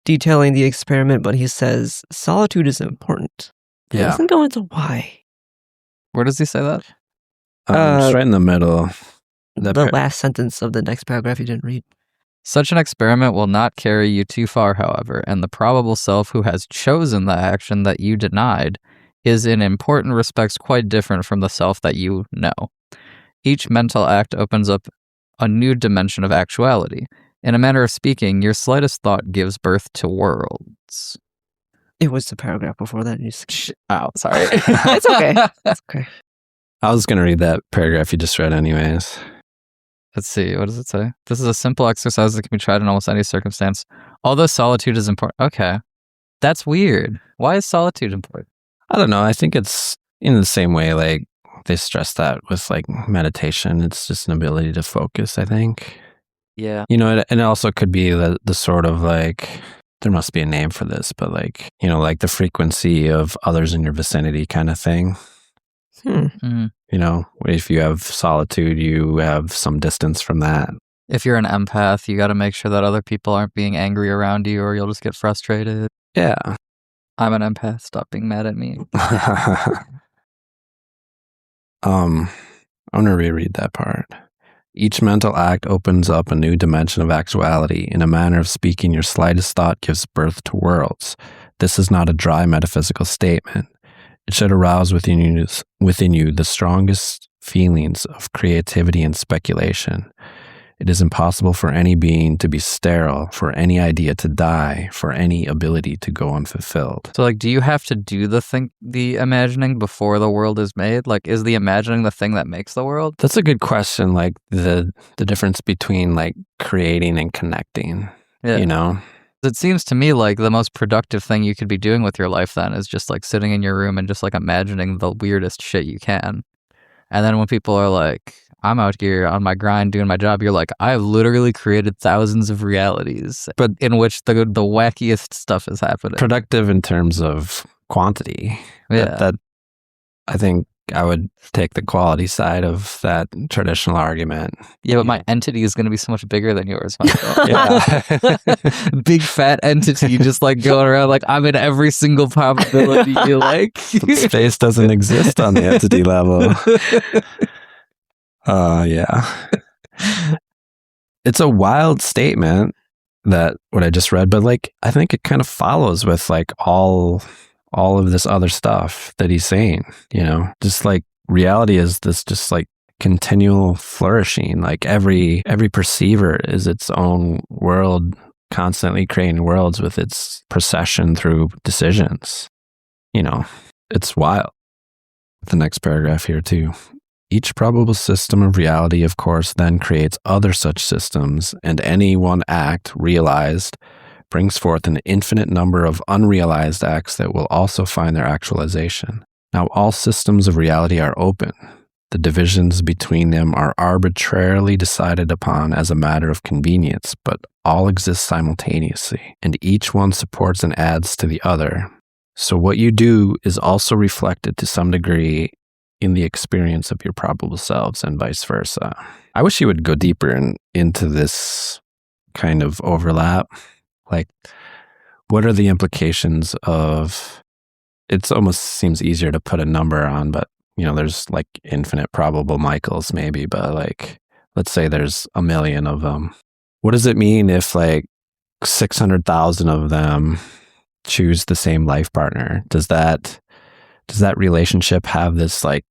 detailing the experiment, but he says solitude is important. He Yeah, doesn't go into why. Where does he say that? just right in the middle. The last sentence of the next paragraph you didn't read. Such an experiment will not carry you too far, however, and the probable self who has chosen the action that you denied is in important respects quite different from the self that you know. Each mental act opens up a new dimension of actuality. In a manner of speaking, your slightest thought gives birth to worlds. It was the paragraph before that. You Oh, sorry. It's okay. It's okay. I was going to read that paragraph you just read anyways. Let's see. What does it say? This is a simple exercise that can be tried in almost any circumstance. Although solitude is important. Okay. That's weird. Why is solitude important? I don't know. I think it's in the same way, like, they stress that with like meditation. It's just an ability to focus, I think. Yeah. You know, and it also could be the sort of like, there must be a name for this, but like, you know, like the frequency of others in your vicinity kind of thing. Mm. You know, if you have solitude, you have some distance from that. If you're an empath, you got to make sure that other people aren't being angry around you or you'll just get frustrated. Yeah. I'm an empath. Stop being mad at me. I'm going to reread that part. Each mental act opens up a new dimension of actuality. In a manner of speaking, your slightest thought gives birth to worlds. This is not a dry metaphysical statement. It should arouse within you the strongest feelings of creativity and speculation. It is impossible for any being to be sterile, for any idea to die, for any ability to go unfulfilled. So, like, do you have to do the imagining before the world is made? Like, is the imagining the thing that makes the world? That's a good question. Like the difference between like creating and connecting, Yeah. you know? It seems to me like the most productive thing you could be doing with your life then is just like sitting in your room and just like imagining the weirdest shit you can. And then when people are like, I'm out here on my grind doing my job, you're like, I've literally created thousands of realities, but in which the wackiest stuff is happening. Productive in terms of quantity. Yeah. That I think I would take the quality side of that traditional argument. Yeah, but my entity is going to be so much bigger than yours, Michael. Yeah. Big fat entity just like going around like I'm in every single probability you like. Space doesn't exist on the entity level. Yeah. It's a wild statement, that what I just read, but like I think it kind of follows with like all of this other stuff that he's saying, you know, just like reality is this just like continual flourishing. Like every perceiver is its own world, constantly creating worlds with its procession through decisions. You know, it's wild. The next paragraph here too. Each probable system of reality, of course, then creates other such systems, and any one act realized brings forth an infinite number of unrealized acts that will also find their actualization. Now, all systems of reality are open. The divisions between them are arbitrarily decided upon as a matter of convenience, but all exist simultaneously, and each one supports and adds to the other. So what you do is also reflected to some degree in the experience of your probable selves and vice versa. I wish you would go deeper into this kind of overlap. Like, what are the implications of, it almost seems easier to put a number on, but there's like infinite probable Michaels maybe, but like, let's say there's 1 million of them. What does it mean if like 600,000 of them choose the same life partner? Does that relationship have this like,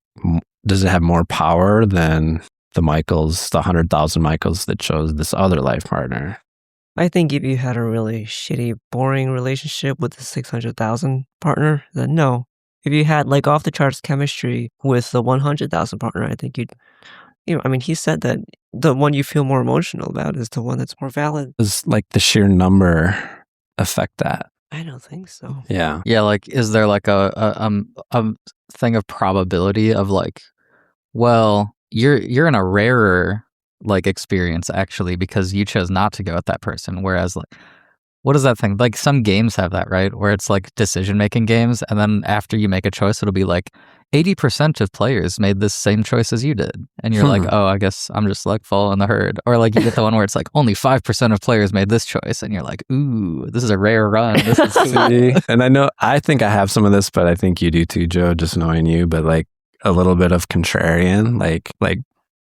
does it have more power than the 100,000 Michaels that chose this other life partner? I think if you had a really shitty, boring relationship with the 600,000 partner, then no. If you had like off the charts chemistry with the 100,000 partner, I think he said that the one you feel more emotional about is the one that's more valid. Does like the sheer number affect that? I don't think so. Yeah. Yeah, like, is there like a thing of probability of like, well, you're in a rarer like experience actually because you chose not to go with that person, whereas like, what is that thing? Like some games have that, right? Where it's like decision-making games, and then after you make a choice, it'll be like 80% of players made this same choice as you did. And you're like, oh, I guess I'm just like following the herd. Or like you get the one where it's like only 5% of players made this choice. And you're like, ooh, this is a rare run. This is See? And I think I have some of this, but I think you do too, Joe, just knowing you, but like a little bit of contrarian, like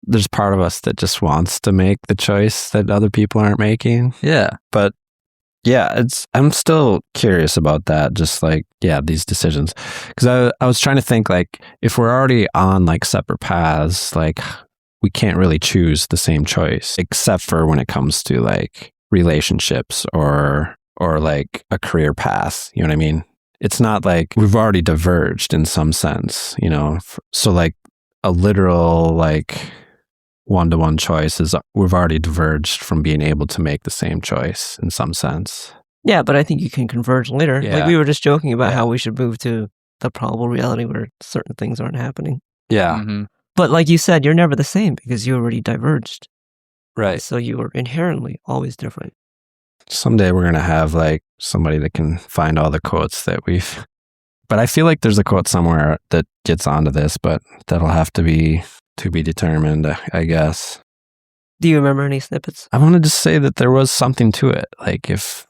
there's part of us that just wants to make the choice that other people aren't making. Yeah. But yeah, I'm still curious about that. Just like, yeah, these decisions. Because I was trying to think like, if we're already on like separate paths, like we can't really choose the same choice, except for when it comes to like relationships or like a career path. You know what I mean? It's not like we've already diverged in some sense, So like a literal like one-to-one choice is we've already diverged from being able to make the same choice in some sense. Yeah, but I think you can converge later. Yeah. Like we were just joking about how we should move to the probable reality where certain things aren't happening. Yeah. Mm-hmm. But like you said, you're never the same because you already diverged. Right. So you are inherently always different. Someday we're going to have like somebody that can find all the quotes that we've... But I feel like there's a quote somewhere that gets onto this, but that'll have to be determined, I guess. Do you remember any snippets? I wanted to say that there was something to it. Like if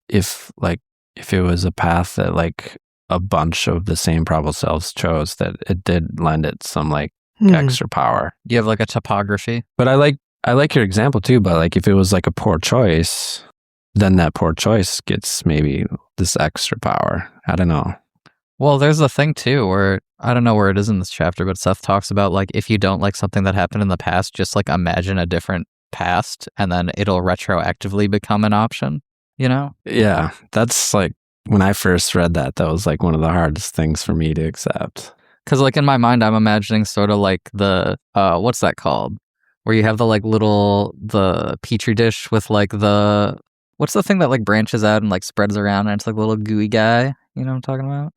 it was a path that like a bunch of the same probable selves chose, that it did lend it some like extra power. You have like a topography. But I like your example too, but like if it was like a poor choice, then that poor choice gets maybe this extra power. I don't know. Well, there's a thing too where I don't know where it is in this chapter, but Seth talks about like if you don't like something that happened in the past, just like imagine a different past and then it'll retroactively become an option, Yeah, that's like when I first read that was like one of the hardest things for me to accept. Because like in my mind, I'm imagining sort of like the, what's that called? Where you have the petri dish with like what's the thing that like branches out and like spreads around and it's like a little gooey guy? You know what I'm talking about?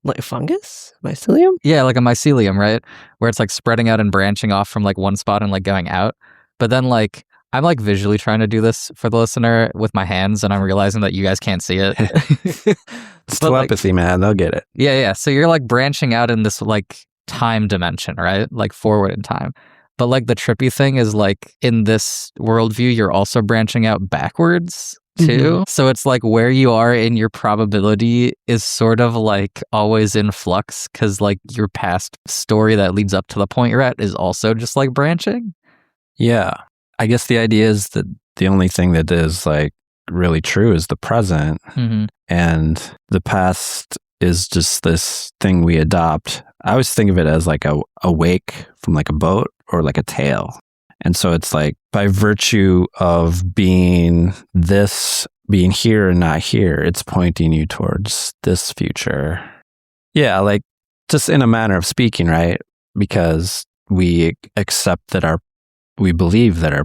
Like fungus? Mycelium? Yeah, like a mycelium, right? Where it's like spreading out and branching off from like one spot and like going out. But then like, I'm like visually trying to do this for the listener with my hands and I'm realizing that you guys can't see it. It's telepathy, man. They'll get it. Yeah. So you're like branching out in this like time dimension, right? Like forward in time. But like the trippy thing is like in this worldview, you're also branching out backwards too. Mm-hmm. So it's like where you are in your probability is sort of like always in flux because like your past story that leads up to the point you're at is also just like branching. Yeah. I guess the idea is that the only thing that is like really true is the present. Mm-hmm. And the past is just this thing we adopt. I always think of it as like a wake from like a boat or like a tail. And so it's like by virtue of being here and not here, it's pointing you towards this future. Yeah, like just in a manner of speaking, right? Because we accept that we believe that our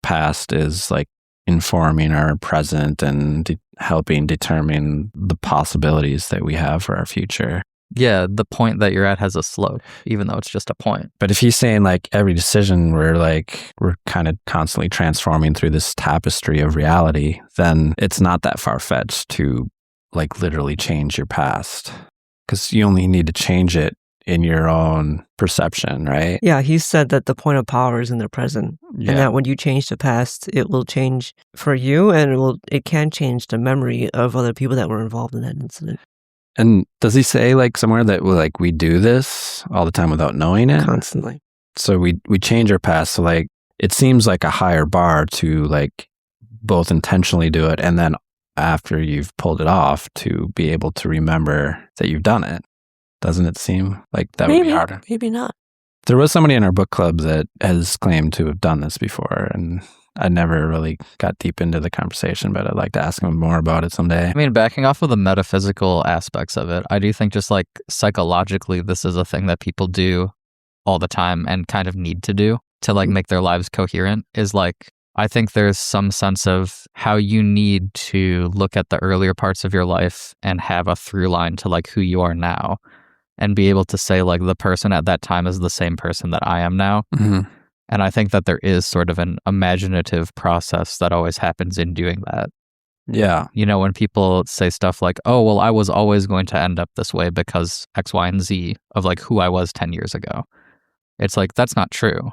past is like informing our present and helping determine the possibilities that we have for our future. Yeah, the point that you're at has a slope, even though it's just a point. But if he's saying like every decision we're kind of constantly transforming through this tapestry of reality, then it's not that far-fetched to like literally change your past. Because you only need to change it in your own perception, right? Yeah, he said that the point of power is in the present, and that when you change the past, it will change for you, and it can change the memory of other people that were involved in that incident. And does he say like somewhere that like we do this all the time without knowing it? Constantly. So we change our past. So like it seems like a higher bar to like both intentionally do it and then after you've pulled it off to be able to remember that you've done it. Doesn't it seem like that would be harder? Maybe not. There was somebody in our book club that has claimed to have done this before, and I never really got deep into the conversation, but I'd like to ask him more about it someday. I mean, backing off of the metaphysical aspects of it, I do think just like psychologically, this is a thing that people do all the time and kind of need to do to like make their lives coherent is like, I think there's some sense of how you need to look at the earlier parts of your life and have a through line to like who you are now and be able to say like the person at that time is the same person that I am now. Mm-hmm. And I think that there is sort of an imaginative process that always happens in doing that. Yeah. You know, when people say stuff like, oh, well, I was always going to end up this way because X, Y, and Z of like who I was 10 years ago. It's like, that's not true.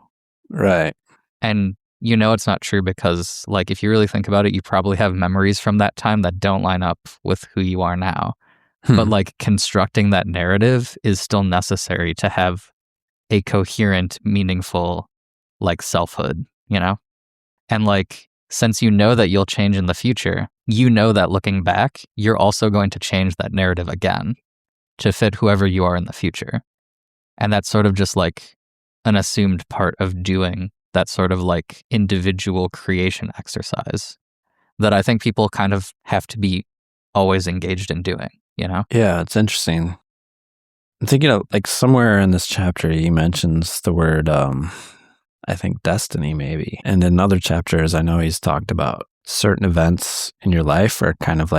Right. And you know it's not true because like if you really think about it, you probably have memories from that time that don't line up with who you are now. But like constructing that narrative is still necessary to have a coherent, meaningful like selfhood, you know? And like, since you know that you'll change in the future, you know that looking back, you're also going to change that narrative again to fit whoever you are in the future. And that's sort of just like an assumed part of doing that sort of like individual creation exercise that I think people kind of have to be always engaged in doing, you know? Yeah, it's interesting. I'm thinking of like somewhere in this chapter, he mentions the word, I think destiny maybe. And in other chapters, I know he's talked about certain events in your life are kind of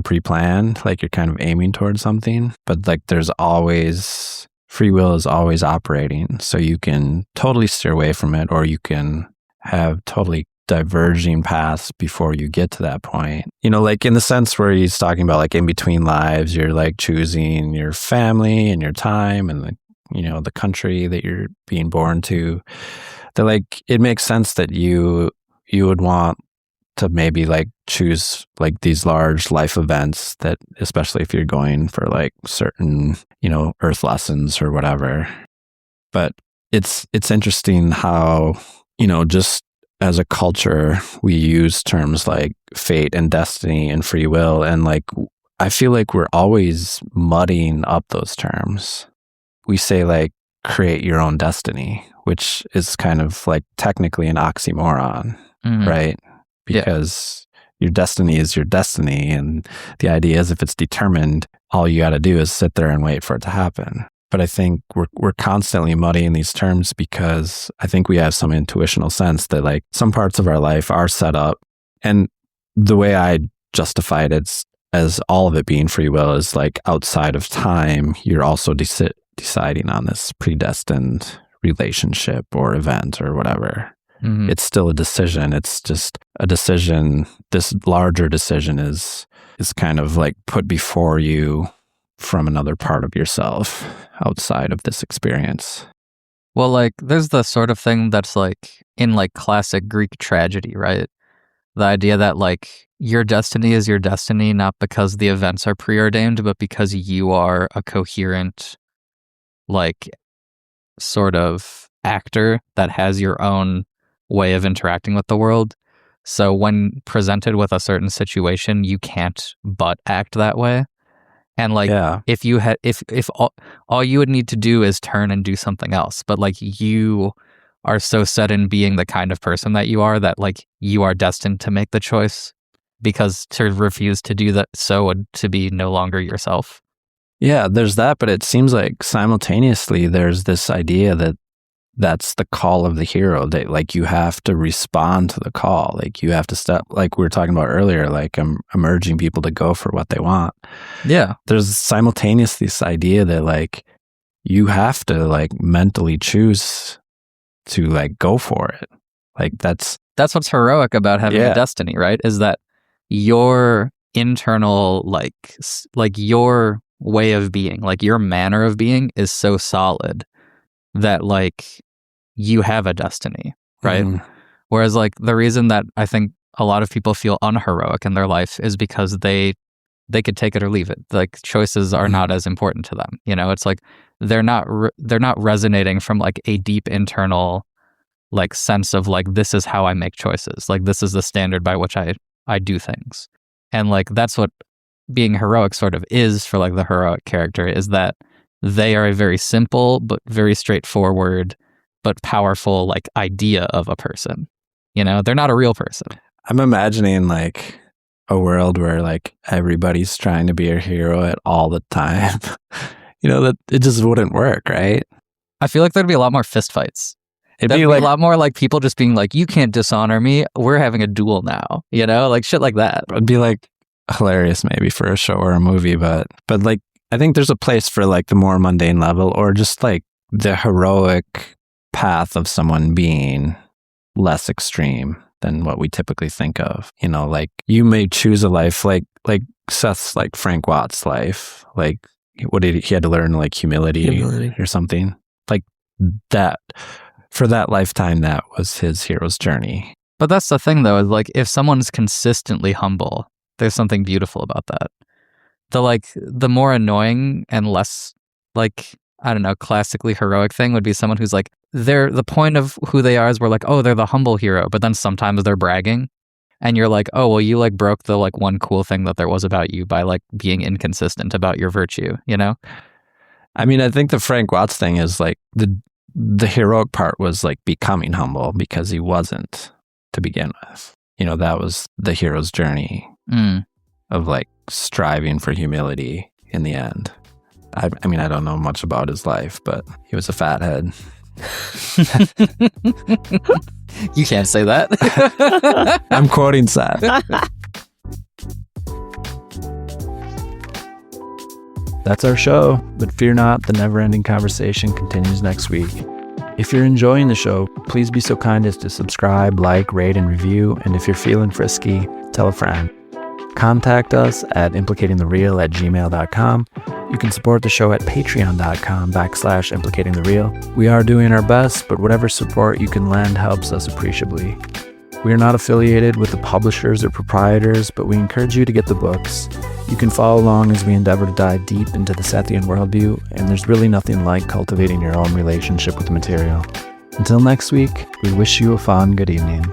pre-planned, like you're kind of aiming towards something, but like there's always, free will is always operating. So you can totally steer away from it, or you can have totally diverging paths before you get to that point. You know, like in the sense where he's talking about like in between lives, you're like choosing your family and your time and the, you know, the country that you're being born to. That like, it makes sense that you would want to maybe like choose like these large life events that, especially if you're going for like certain, you know, earth lessons or whatever. But it's interesting how, you know, just as a culture, we use terms like fate and destiny and free will. And like, I feel like we're always muddying up those terms. We say like, create your own destiny, which is kind of like technically an oxymoron, right? Because your destiny is your destiny. And the idea is if it's determined, all you got to do is sit there and wait for it to happen. But I think we're constantly muddying these terms because I think we have some intuitional sense that like some parts of our life are set up. And the way I justify it as all of it being free will is like outside of time, you're also deciding on this predestined relationship or event or whatever. Mm-hmm. It's still a decision. It's just a decision. This larger decision is kind of like put before you from another part of yourself outside of this experience. Well, like there's the sort of thing that's like in like classic Greek tragedy, right? The idea that like your destiny is your destiny, not because the events are preordained, but because you are a coherent, like sort of actor that has your own way of interacting with the world. So when presented with a certain situation, you can't but act that way. And like, if you had, if all you would need to do is turn and do something else, but like you are so set in being the kind of person that you are that like you are destined to make the choice, because to refuse to do that so would to be no longer yourself. Yeah, there's that, but it seems like simultaneously there's this idea that that's the call of the hero, that like you have to respond to the call. Like you have to step, like we were talking about earlier, like I'm urging people to go for what they want. Yeah. There's simultaneously this idea that like you have to like mentally choose to like go for it. Like that's what's heroic about having a destiny, right? Is that your internal like your way of being, like your manner of being is so solid that like you have a destiny, right? Whereas like the reason that I think a lot of people feel unheroic in their life is because they could take it or leave it. Like choices are not as important to them. You know, it's like they're not resonating from like a deep internal like sense of like, this is how I make choices. Like this is the standard by which I do things. And like that's what being heroic sort of is for like the heroic character, is that they are a very simple but very straightforward but powerful like idea of a person. You know, they're not a real person. I'm imagining like a world where like everybody's trying to be a hero at all the time. You know, that it just wouldn't work, right? I feel like there'd be a lot more fistfights. There'd be like a lot more like people just being like, you can't dishonor me. We're having a duel now, you know, like shit like that. It'd be like hilarious maybe for a show or a movie, but like I think there's a place for like the more mundane level, or just like the heroic path of someone being less extreme than what we typically think of. You know, like you may choose a life like Seth's like Frank Watts' life. Like what did he had to learn, like humility or something like that. For that lifetime, that was his hero's journey. But that's the thing though, is like if someone's consistently humble, there's something beautiful about that. The more annoying and less like, I don't know, classically heroic thing would be someone who's like, the point of who they are is we're like, oh, they're the humble hero, but then sometimes they're bragging. And you're like, oh, well, you like broke the like one cool thing that there was about you by like being inconsistent about your virtue, you know? I mean, I think the Frank Watts thing is like the heroic part was like becoming humble because he wasn't to begin with. You know, that was the hero's journey of like striving for humility in the end. I mean, I don't know much about his life, but he was a fathead. You can't say that. I'm quoting Seth. That's our show, but fear not, the never-ending conversation continues next week. If you're enjoying the show, please be so kind as to subscribe, like, rate, and review, and if you're feeling frisky, tell a friend. Contact us at implicatingthereal@gmail.com. You can support the show at patreon.com/implicatingthereal. We are doing our best, but whatever support you can lend helps us appreciably. We are not affiliated with the publishers or proprietors, but we encourage you to get the books. You can follow along as we endeavor to dive deep into the Sethian worldview, and there's really nothing like cultivating your own relationship with the material. Until next week, we wish you a fun good evening.